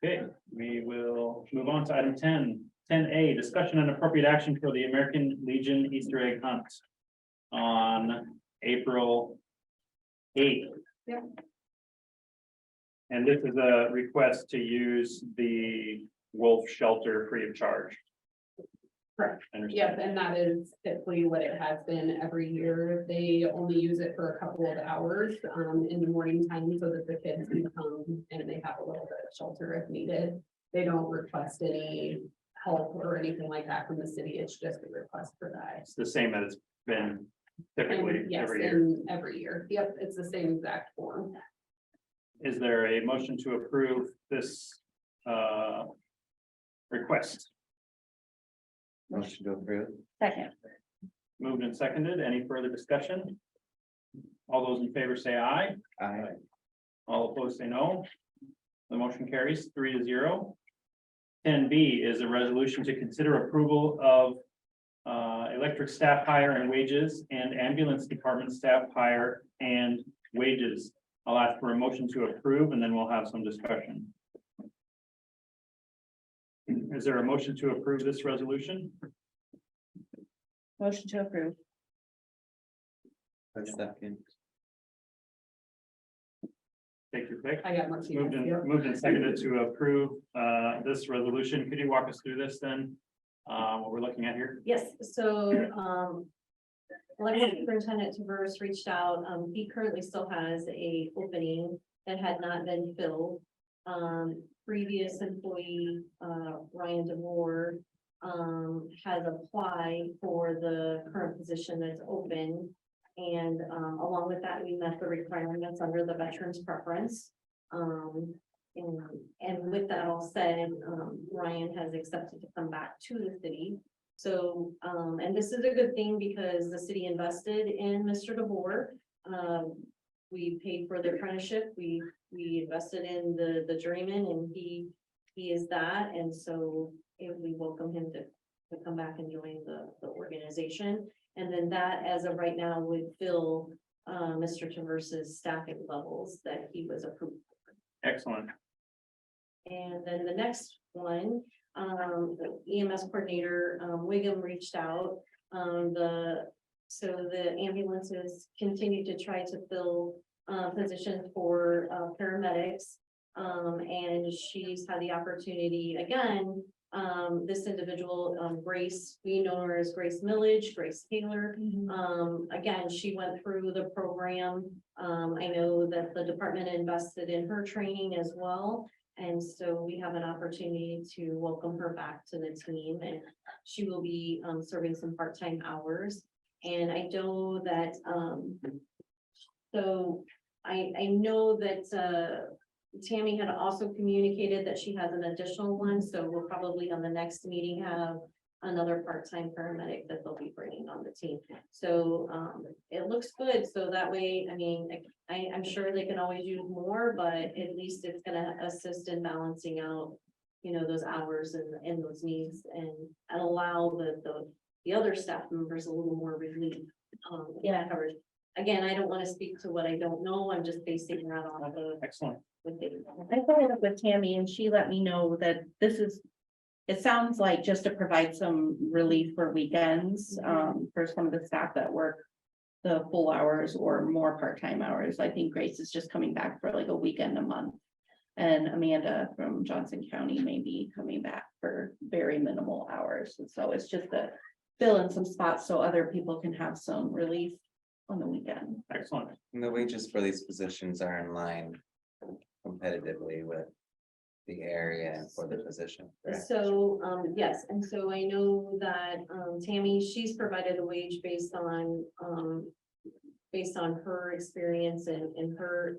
[SPEAKER 1] Okay, we will move on to item 10A, discussion and appropriate action for the American Legion Easter egg hunt on April 8th.
[SPEAKER 7] Yep.
[SPEAKER 1] And this is a request to use the wolf shelter free of charge.
[SPEAKER 7] Correct.
[SPEAKER 1] Understand?
[SPEAKER 7] Yep, and that is typically what it has been every year. They only use it for a couple of hours in the morning time so that the kids can come and they have a little bit of shelter if needed. They don't request any help or anything like that from the city. It's just a request for that.
[SPEAKER 1] It's the same as it's been typically
[SPEAKER 7] And yes,
[SPEAKER 1] every year.
[SPEAKER 7] and every year. Yep, it's the same exact form.
[SPEAKER 1] Is there a motion to approve this request?
[SPEAKER 3] Motion to approve.
[SPEAKER 5] Second,
[SPEAKER 1] Moved and seconded. Any further discussion? All those in favor say aye.
[SPEAKER 3] I,
[SPEAKER 1] All opposed say no. The motion carries 3-0. 10B is a resolution to consider approval of electric staff hire and wages and ambulance department staff hire and wages. I'll ask for a motion to approve and then we'll have some discussion. Is there a motion to approve this resolution?
[SPEAKER 5] motion to approve.
[SPEAKER 3] a second.
[SPEAKER 1] Take your pick.
[SPEAKER 7] I got Martinez.
[SPEAKER 1] Moved
[SPEAKER 7] Yep.
[SPEAKER 1] and seconded to approve this resolution. Could you walk us through this then? What we're looking at here?
[SPEAKER 2] Yes, so, Electric Superintendent Tavers reached out, he currently still has a opening that had not been filled. Previous employee, Ryan DeVore, has applied for the current position that's open. And, along with that, we met the requirements under the veterans preference. And with that all said, Ryan has accepted to come back to the city. So, and this is a good thing because the city invested in Mr. DeVore. We paid for the apprenticeship, we invested in the journeyman and he is that. And so we welcome him to come back and join the organization. And then that, as of right now, would fill Mr. Traverse's staffing levels that he was approved.
[SPEAKER 1] Excellent.
[SPEAKER 2] And then the next one, the EMS coordinator, Wiggum reached out, so the ambulances continue to try to fill, positions for, paramedics. And she's had the opportunity again This individual, Grace, we know her as Grace Millage, Grace Taylor. Again, she went through the program. I know that the department invested in her training as well. And so we have an opportunity to welcome her back to the team, and she will be serving some part-time hours. And I know that, so I know that Tammy had also communicated that she has an additional one, so we'll probably on the next meeting have another part-time paramedic that they'll be bringing on the team. So it looks good, so that way, I mean, I'm sure they can always use more, but at least it's gonna assist in balancing out, you know, those hours and those needs, and allow the other staff members a little more relief.
[SPEAKER 5] Yeah.
[SPEAKER 2] Coverage. Again, I don't want to speak to what I don't know, I'm just basing that off of
[SPEAKER 1] Excellent.
[SPEAKER 2] what they.
[SPEAKER 5] I followed up with Tammy and she let me know that this is, it sounds like just to provide some relief for weekends, for some of the staff that work the full hours or more part-time hours. I think Grace is just coming back for like a weekend a month. And Amanda from Johnson County may be coming back for very minimal hours. And so it's just to fill in some spots so other people can have some relief on the weekend.
[SPEAKER 1] Excellent.
[SPEAKER 3] And the wages for these positions are in line competitively with the area and for the position. correct?
[SPEAKER 2] So, yes, and so I know that, Tammy, she's provided a wage based on her experience and her.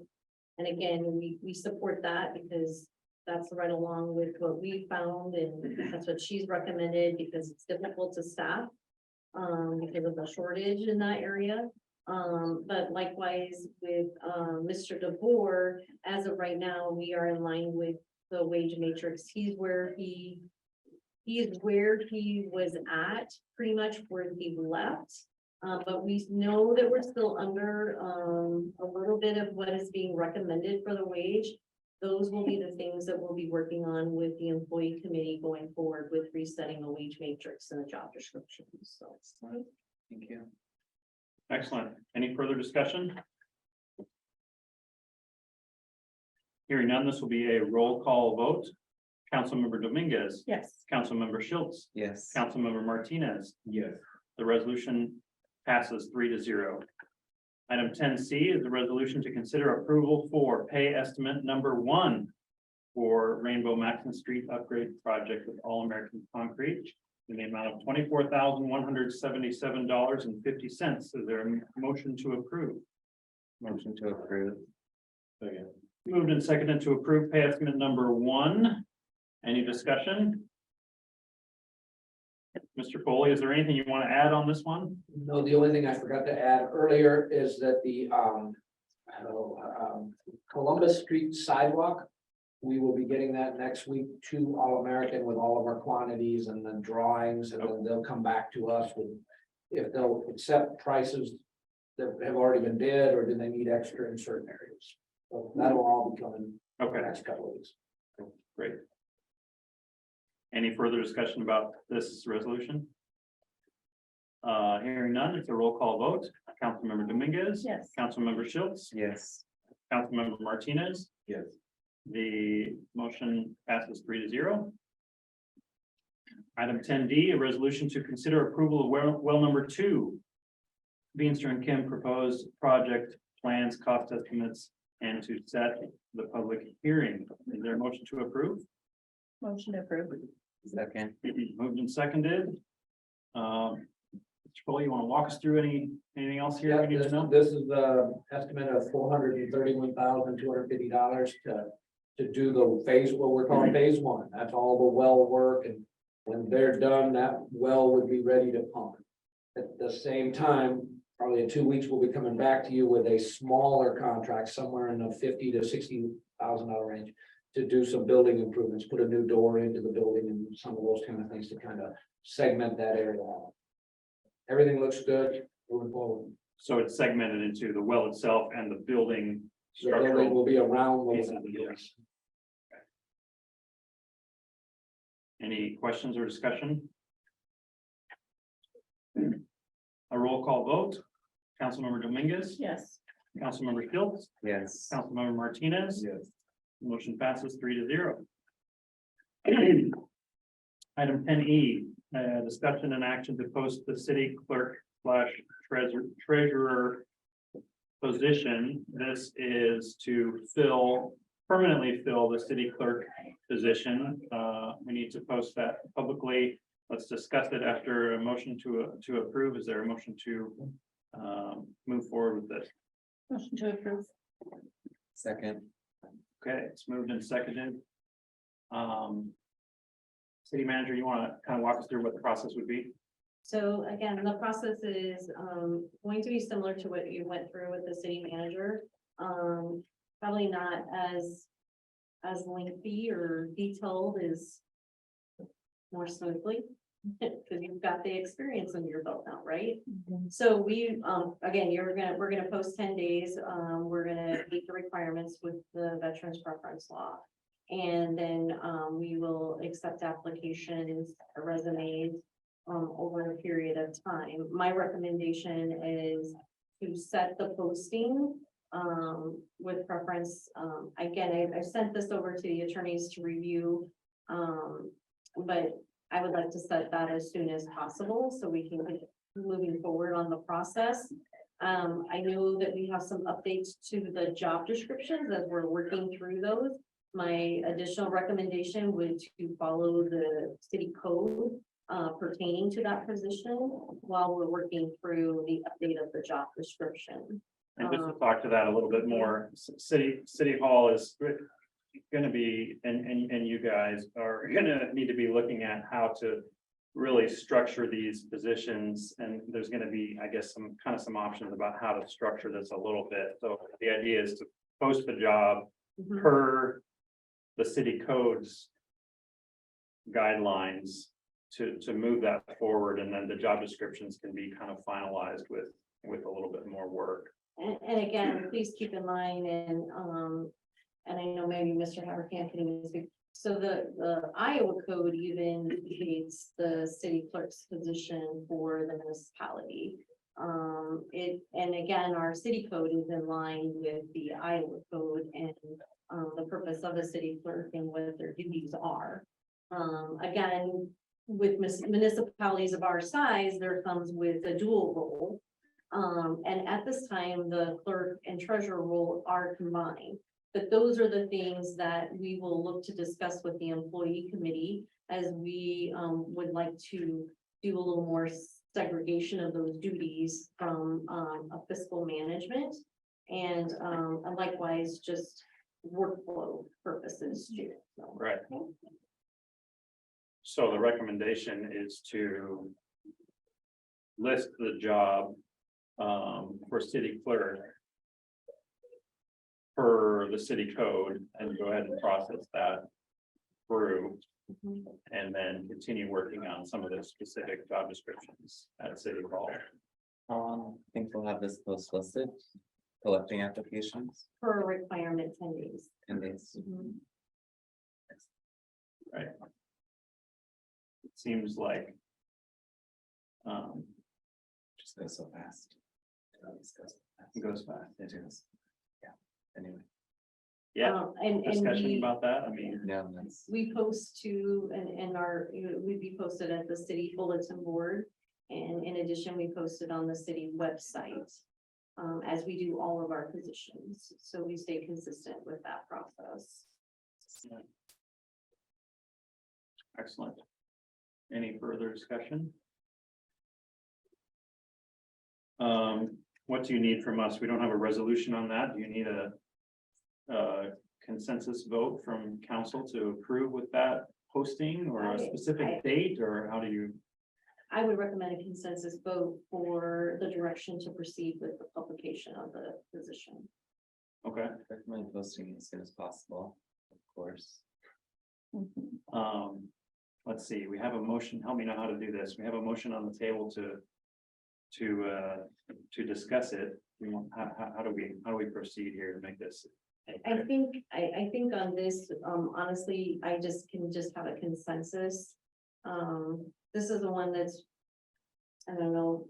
[SPEAKER 2] And again, we support that because that's right along with what we found, and that's what she's recommended, because it's difficult to staff. Because of the shortage in that area. But likewise with, Mr. DeBoer, as of right now, we are in line with the wage matrix. He is where he was at, pretty much where he left. But we know that we're still under, a little bit of what is being recommended for the wage. Those will be the things that we'll be working on with the employee committee going forward with resetting a wage matrix and a job description, so.
[SPEAKER 3] Thank you.
[SPEAKER 1] Excellent. Any further discussion? Hearing none, this will be a roll call vote. Councilmember Dominguez,
[SPEAKER 5] Yes.
[SPEAKER 1] Councilmember Schultz,
[SPEAKER 3] Yes.
[SPEAKER 1] Councilmember Martinez.
[SPEAKER 6] Yes.
[SPEAKER 1] The resolution passes 3-0. Item 10C is the resolution to consider approval for pay estimate number 1 for Rainbow Maxon Street upgrade project with All American Concrete in the amount of $24,177.50. Is there a motion to approve?
[SPEAKER 3] Motion to approve.
[SPEAKER 6] Second.
[SPEAKER 1] Moved and seconded to approve pay estimate number 1. Any discussion? Mr. Foley, is there anything you want to add on this one?
[SPEAKER 8] No, the only thing I forgot to add earlier is that the Columbus Street sidewalk. We will be getting that next week to All American with all of our quantities and then drawings, and then they'll come back to us with. If they'll accept prices that have already been bid, or do they need extra in certain areas. So that'll all be coming in
[SPEAKER 1] Okay,
[SPEAKER 8] the next couple of weeks.
[SPEAKER 1] great. Any further discussion about this resolution? Hearing none, it's a roll call vote. Councilmember Dominguez.
[SPEAKER 5] Yes.
[SPEAKER 1] Councilmember Schultz.
[SPEAKER 3] Yes.
[SPEAKER 1] Councilmember Martinez.
[SPEAKER 6] Yes.
[SPEAKER 1] The motion passes 3-0. Item 10D, a resolution to consider approval of well number 2. Beanster and Kim proposed project plans, cost estimates, and to set the public hearing. Is there a motion to approve?
[SPEAKER 5] Motion approved.
[SPEAKER 3] Second.
[SPEAKER 1] Moved and seconded. Mr. Foley, you want to walk us through anything else here
[SPEAKER 8] Yeah,
[SPEAKER 1] we need to know?
[SPEAKER 8] this is the estimate of $431,250 to do the phase, what we're calling phase 1. That's all the well work, and when they're done, that well would be ready to pump. At the same time, probably in 2 weeks, we'll be coming back to you with a smaller contract, somewhere in the $50,000 to $60,000 range, to do some building improvements, put a new door into the building and some of those kind of things to kind of segment that area out. Everything looks good moving forward.
[SPEAKER 1] So it's segmented into the well itself and the building
[SPEAKER 8] The building
[SPEAKER 1] structural.
[SPEAKER 8] will be around. what
[SPEAKER 1] pieces
[SPEAKER 8] we're
[SPEAKER 1] of the
[SPEAKER 8] doing.
[SPEAKER 1] building. Any questions or discussion? A roll call vote. Councilmember Dominguez.
[SPEAKER 5] Yes.
[SPEAKER 1] Councilmember Schultz.
[SPEAKER 3] Yes.
[SPEAKER 1] Councilmember Martinez.
[SPEAKER 6] Yes.
[SPEAKER 1] Motion passes 3-0. Item 10E, discussion and action to post the city clerk / treasurer position. This is to permanently fill the city clerk position. We need to post that publicly. Let's discuss it after a motion to approve. Is there a motion to move forward with this?
[SPEAKER 5] Motion to approve.
[SPEAKER 3] Second,
[SPEAKER 1] Okay, it's moved and seconded. City manager, you want to kind of walk us through what the process would be?
[SPEAKER 2] So again, the process is going to be similar to what you went through with the city manager. Probably not as lengthy or detailed as more smoothly, because you've got the experience under your belt now, right? So we, again, we're gonna post 10 days. We're gonna meet the requirements with the Veterans Preference Law. And then we will accept applications, resumes, over a period of time. My recommendation is to set the posting with preference. Again, I sent this over to the attorneys to review. But I would like to set that as soon as possible so we can get moving forward on the process. I know that we have some updates to the job descriptions as we're working through those. My additional recommendation would to follow the city code pertaining to that position while we're working through the update of the job description.
[SPEAKER 1] And just to talk to that a little bit more, City Hall is gonna be, and you guys are gonna need to be looking at how to really structure these positions. And there's gonna be, I guess, some options about how to structure this a little bit. So the idea is to post the job
[SPEAKER 2] Mhm.
[SPEAKER 1] per the city codes guidelines to move that forward, and then the job descriptions can be kind of finalized with a little bit more work.
[SPEAKER 2] And again, please keep in mind, and I know maybe Mr. Howard can even speak. So the Iowa code even indicates the city clerk's position for the municipality. And again, our city code is in line with the Iowa code and the purpose of a city clerk and what their duties are. Again, with municipalities of our size, there comes with a dual role. And at this time, the clerk and treasurer role are combined. But those are the things that we will look to discuss with the employee committee as we would like to do a little more segregation of those duties from a fiscal management. And likewise, just workflow purposes too. So,
[SPEAKER 1] Right. So the recommendation is to list the job for city clerk per the city code and go ahead and process that through,
[SPEAKER 2] mhm.
[SPEAKER 1] and then continue working on some of the specific job descriptions at City Hall.
[SPEAKER 3] I think we'll have this post listed, collecting applications
[SPEAKER 2] Per requirement 10 days.
[SPEAKER 3] in these.
[SPEAKER 2] Mhm.
[SPEAKER 1] It seems like
[SPEAKER 3] Just goes so fast. It always goes fast.
[SPEAKER 1] it goes fast.
[SPEAKER 3] It is. Yeah, anyway,
[SPEAKER 1] Yeah,
[SPEAKER 2] And
[SPEAKER 1] discussion
[SPEAKER 2] we,
[SPEAKER 1] about that. I mean,
[SPEAKER 3] yeah, that's,
[SPEAKER 2] we post to, and our, we'd be posted at the city bulletin board. And in addition, we posted on the city website. As we do all of our positions, so we stay consistent with that process.
[SPEAKER 1] excellent. Any further discussion? What do you need from us? We don't have a resolution on that. Do you need a consensus vote from council to approve with that posting or a specific date, or how do you?
[SPEAKER 2] I would recommend a consensus vote for the direction to proceed with the publication of the position.
[SPEAKER 1] Okay,
[SPEAKER 3] recommend posting as soon as possible, of course.
[SPEAKER 1] let's see, we have a motion. Help me know how to do this. We have a motion on the table to discuss it. How do we proceed here to make this?
[SPEAKER 2] I think on this, honestly, I can have a consensus. This is the one that's, I don't know,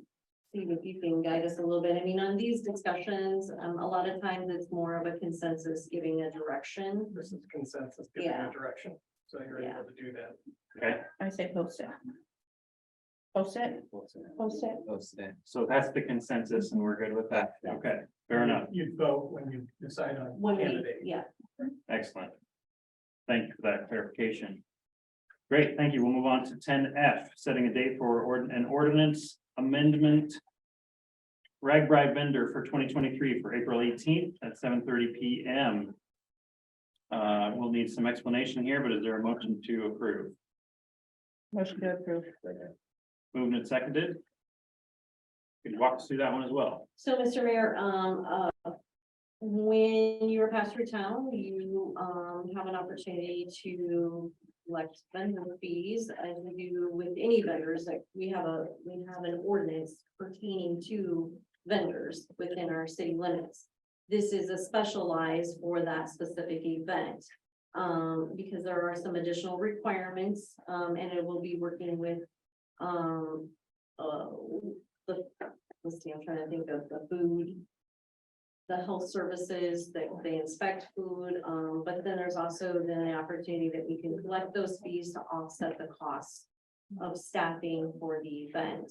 [SPEAKER 2] see if you can guide us a little bit. I mean, on these discussions, a lot of times it's more of a consensus giving a direction.
[SPEAKER 9] Versus consensus,
[SPEAKER 2] giving a
[SPEAKER 9] direction. So you're
[SPEAKER 2] Yeah.
[SPEAKER 9] able to do that.
[SPEAKER 1] Okay,
[SPEAKER 5] I say post it. Post it, post it.
[SPEAKER 3] Post it.
[SPEAKER 1] so that's the consensus and we're good with that. Okay, fair enough.
[SPEAKER 9] You'd vote when you decide on
[SPEAKER 2] When we,
[SPEAKER 9] candidate.
[SPEAKER 2] yeah,
[SPEAKER 1] Excellent. Thank you for that clarification. Great, thank you. We'll move on to 10F, setting a date for an ordinance amendment. RAGBRAI vendor for 2023 for April 18th at 7:30 PM. We'll need some explanation here, but is there a motion to approve?
[SPEAKER 5] Motion to approve.
[SPEAKER 1] Moved and seconded. Could you walk us through that one as well?
[SPEAKER 2] so Mr. Mayor, when you are passed through town, you, have an opportunity to collect vendor fees as we do with any vendors, like we have an ordinance pertaining to vendors within our city limits. This is a specialized for that specific event. Because there are some additional requirements, and it will be working with, let's see, I'm trying to think of the food, the health services, that they inspect food, but then there's also then the opportunity that we can collect those fees to offset the cost of staffing for the event.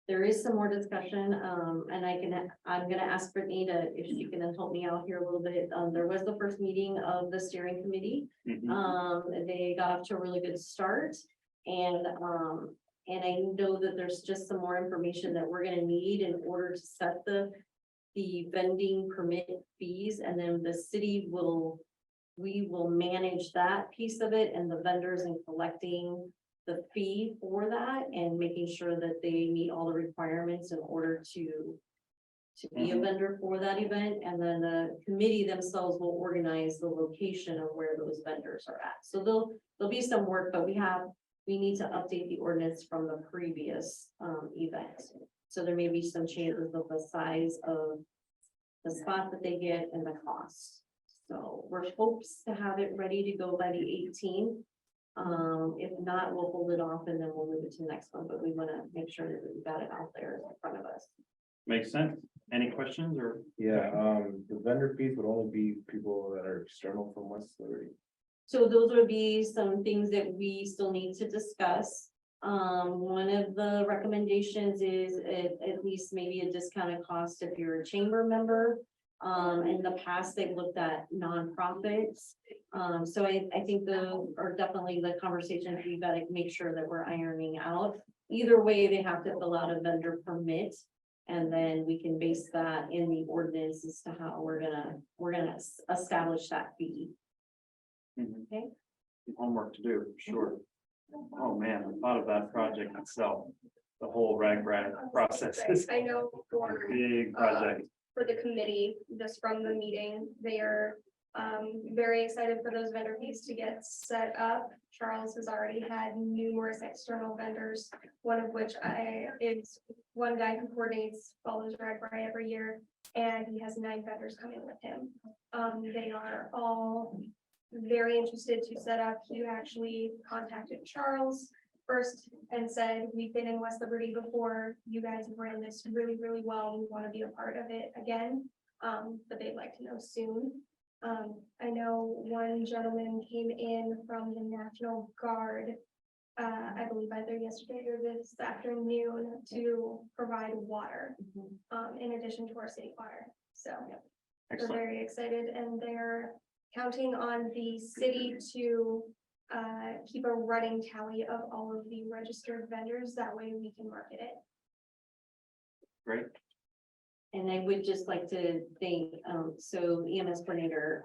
[SPEAKER 2] There is some more discussion, and I'm gonna ask Brittany if she can help me out here a little bit. There was the first meeting of the steering committee.
[SPEAKER 1] Mhm.
[SPEAKER 2] They got off to a really good start. And I know that there's just some more information that we're gonna need in order to set the vending permit fees, and then the city we will manage that piece of it and the vendors in collecting the fee for that and making sure that they meet all the requirements in order to be a vendor for that event. And then the committee themselves will organize the location of where those vendors are at. So there'll be some work, but we need to update the ordinance from the previous event. So there may be some changes of the size of the spot that they get and the cost. So we're hopes to have it ready to go by the 18th. If not, we'll hold it off and then we'll move it to the next one, but we want to make sure that we've got it out there in front of us.
[SPEAKER 1] Makes sense. Any questions or?
[SPEAKER 6] Yeah, the vendor fees would only be people that are external from West Liberty.
[SPEAKER 2] So those would be some things that we still need to discuss. One of the recommendations is at least maybe a discounted cost if you're a chamber member. In the past, they've looked at nonprofits. So I think those are definitely the conversations we've got to make sure that we're ironing out. Either way, they have to fill out a vendor permit. And then we can base that in the ordinance as to how we're gonna establish that fee.
[SPEAKER 1] Mhm.
[SPEAKER 2] Okay.
[SPEAKER 1] Homework to do, for sure. Oh, man, the thought of that project itself, the whole RAGBRAI process is
[SPEAKER 4] I know
[SPEAKER 1] a
[SPEAKER 4] for,
[SPEAKER 1] big project.
[SPEAKER 4] for the committee, just from the meeting, they are very excited for those vendor fees to get set up. Charles has already had numerous external vendors, one of which is one guy who coordinates, follows RAGBRAI every year, and he has 9 vendors coming with him. They are all very interested to set up. He actually contacted Charles first and said, we've been in West Liberty before. You guys have ran this really, really well. We want to be a part of it again. But they'd like to know soon. I know one gentleman came in from the National Guard, I believe either yesterday or this afternoon, to provide water, in addition to our city water. So we're
[SPEAKER 1] Excellent.
[SPEAKER 4] very excited, and they're counting on the city to keep a running tally of all of the registered vendors. That way we can market it.
[SPEAKER 1] Great.
[SPEAKER 2] And I would just like to thank, so EMS coordinator,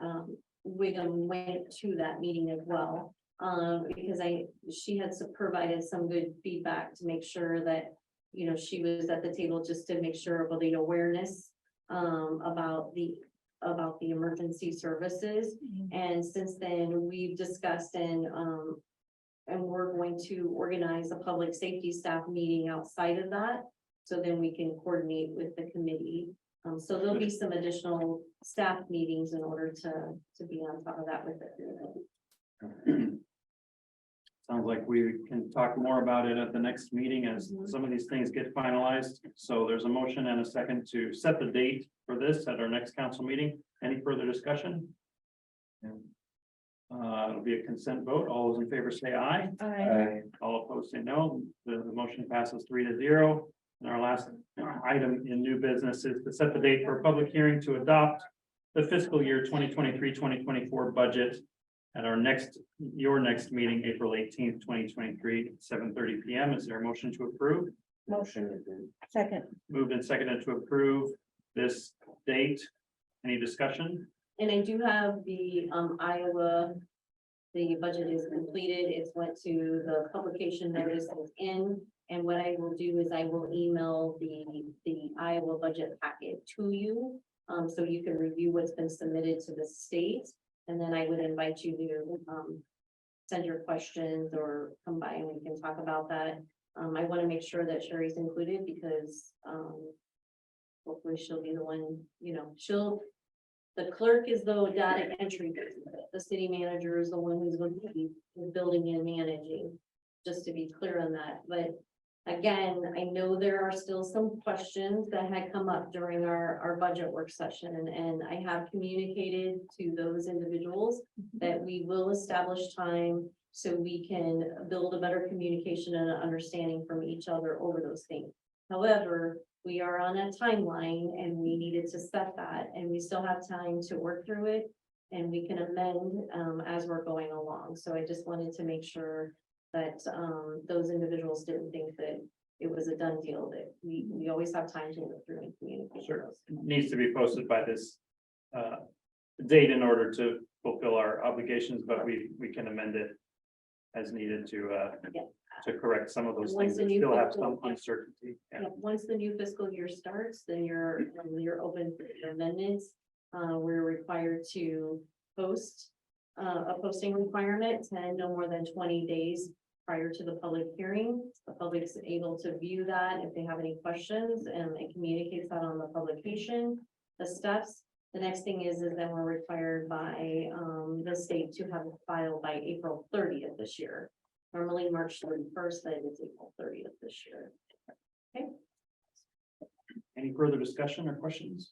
[SPEAKER 2] Wiggum went to that meeting as well. Because she had provided some good feedback to make sure that, she was at the table just to make sure of the awareness, about the emergency services. And since then, we've discussed and we're going to organize a public safety staff meeting outside of that. So then we can coordinate with the committee. So there'll be some additional staff meetings in order to be on top of that with it.
[SPEAKER 1] Sounds like we can talk more about it at the next meeting as some of these things get finalized. So there's a motion and a second to set the date for this at our next council meeting. Any further discussion? It'll be a consent vote. All those in favor say aye. All opposed say no. The motion passes 3-0. And our last item in new business is to set the date for a public hearing to adopt the fiscal year 2023-2024 budget at your next meeting, April 18th, 2023, 7:30 PM. Is there a motion to approve?
[SPEAKER 6] Motion.
[SPEAKER 5] Second.
[SPEAKER 1] Moved and seconded to approve this date. Any discussion?
[SPEAKER 2] And I do have the Iowa, the budget is completed. It's went to the publication notice is in. And what I will do is I will email the Iowa budget packet to you. So you can review what's been submitted to the state. And then I would invite you to send your questions or come by and we can talk about that. I want to make sure that Sherry's included because hopefully she'll be the one, the clerk is the data entry. The city manager is the one who's going to be building and managing, just to be clear on that. But again, I know there are still some questions that had come up during our budget work session, and I have communicated to those individuals that we will establish time so we can build a better communication and an understanding from each other over those things. However, we are on a timeline and we needed to set that, and we still have time to work through it. And we can amend as we're going along. So I just wanted to make sure that those individuals didn't think that it was a done deal, that we always have time to work through and communicate.
[SPEAKER 1] Sure. Needs to be posted by this date in order to fulfill our obligations, but we can amend it as needed to correct some of those
[SPEAKER 2] Once
[SPEAKER 1] things
[SPEAKER 2] the
[SPEAKER 1] that
[SPEAKER 2] new
[SPEAKER 1] still have
[SPEAKER 2] fiscal
[SPEAKER 1] some
[SPEAKER 2] year-
[SPEAKER 1] uncertainty. Yeah.
[SPEAKER 2] Yep, once the new fiscal year starts, then you're open for amendments. We're required to post a posting requirement, 10 no more than 20 days prior to the public hearing. The public's able to view that if they have any questions, and it communicates that on the publication, the steps. The next thing is then we're required by the state to have it filed by April 30th this year. Normally March 31st, but it's April 30th this year.
[SPEAKER 1] Any further discussion or questions?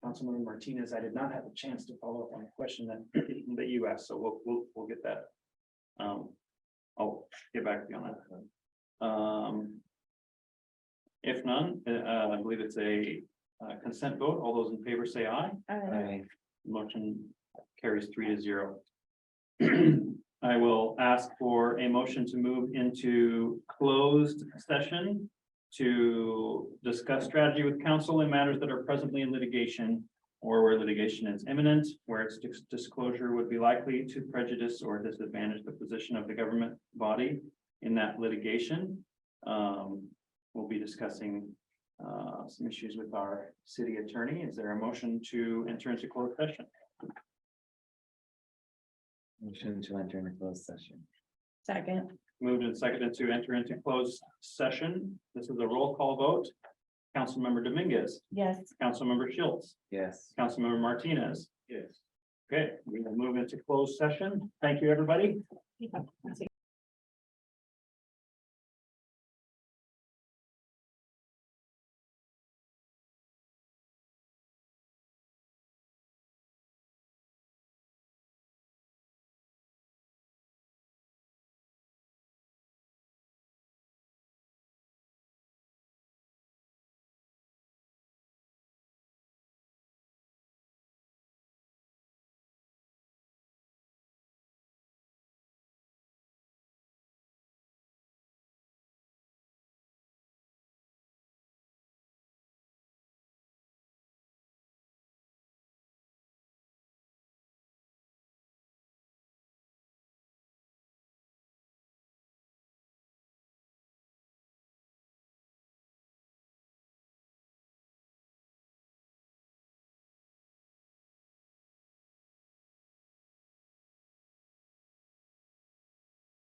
[SPEAKER 1] Councilmember Martinez, I did not have a chance to follow up on a question that you asked, so we'll get that. I'll get back to you on that. If none, I believe it's a consent vote. All those in favor say aye. Motion carries 3-0. I will ask for a motion to move into closed session to discuss strategy with counsel in matters that are presently in litigation or where litigation is imminent, where its disclosure would be likely to prejudice or disadvantage the position of the government body in that litigation. We'll be discussing some issues with our city attorney. Is there a motion to enter into closed session?
[SPEAKER 3] Motion to enter into closed session.
[SPEAKER 5] Second.
[SPEAKER 1] Moved and seconded to enter into closed session. This is a roll call vote. Councilmember Dominguez,
[SPEAKER 5] Yes.
[SPEAKER 1] Councilmember Schultz,
[SPEAKER 3] Yes.
[SPEAKER 1] Councilmember Martinez.
[SPEAKER 6] Yes.
[SPEAKER 1] Okay, we will move into closed session. Thank you, everybody.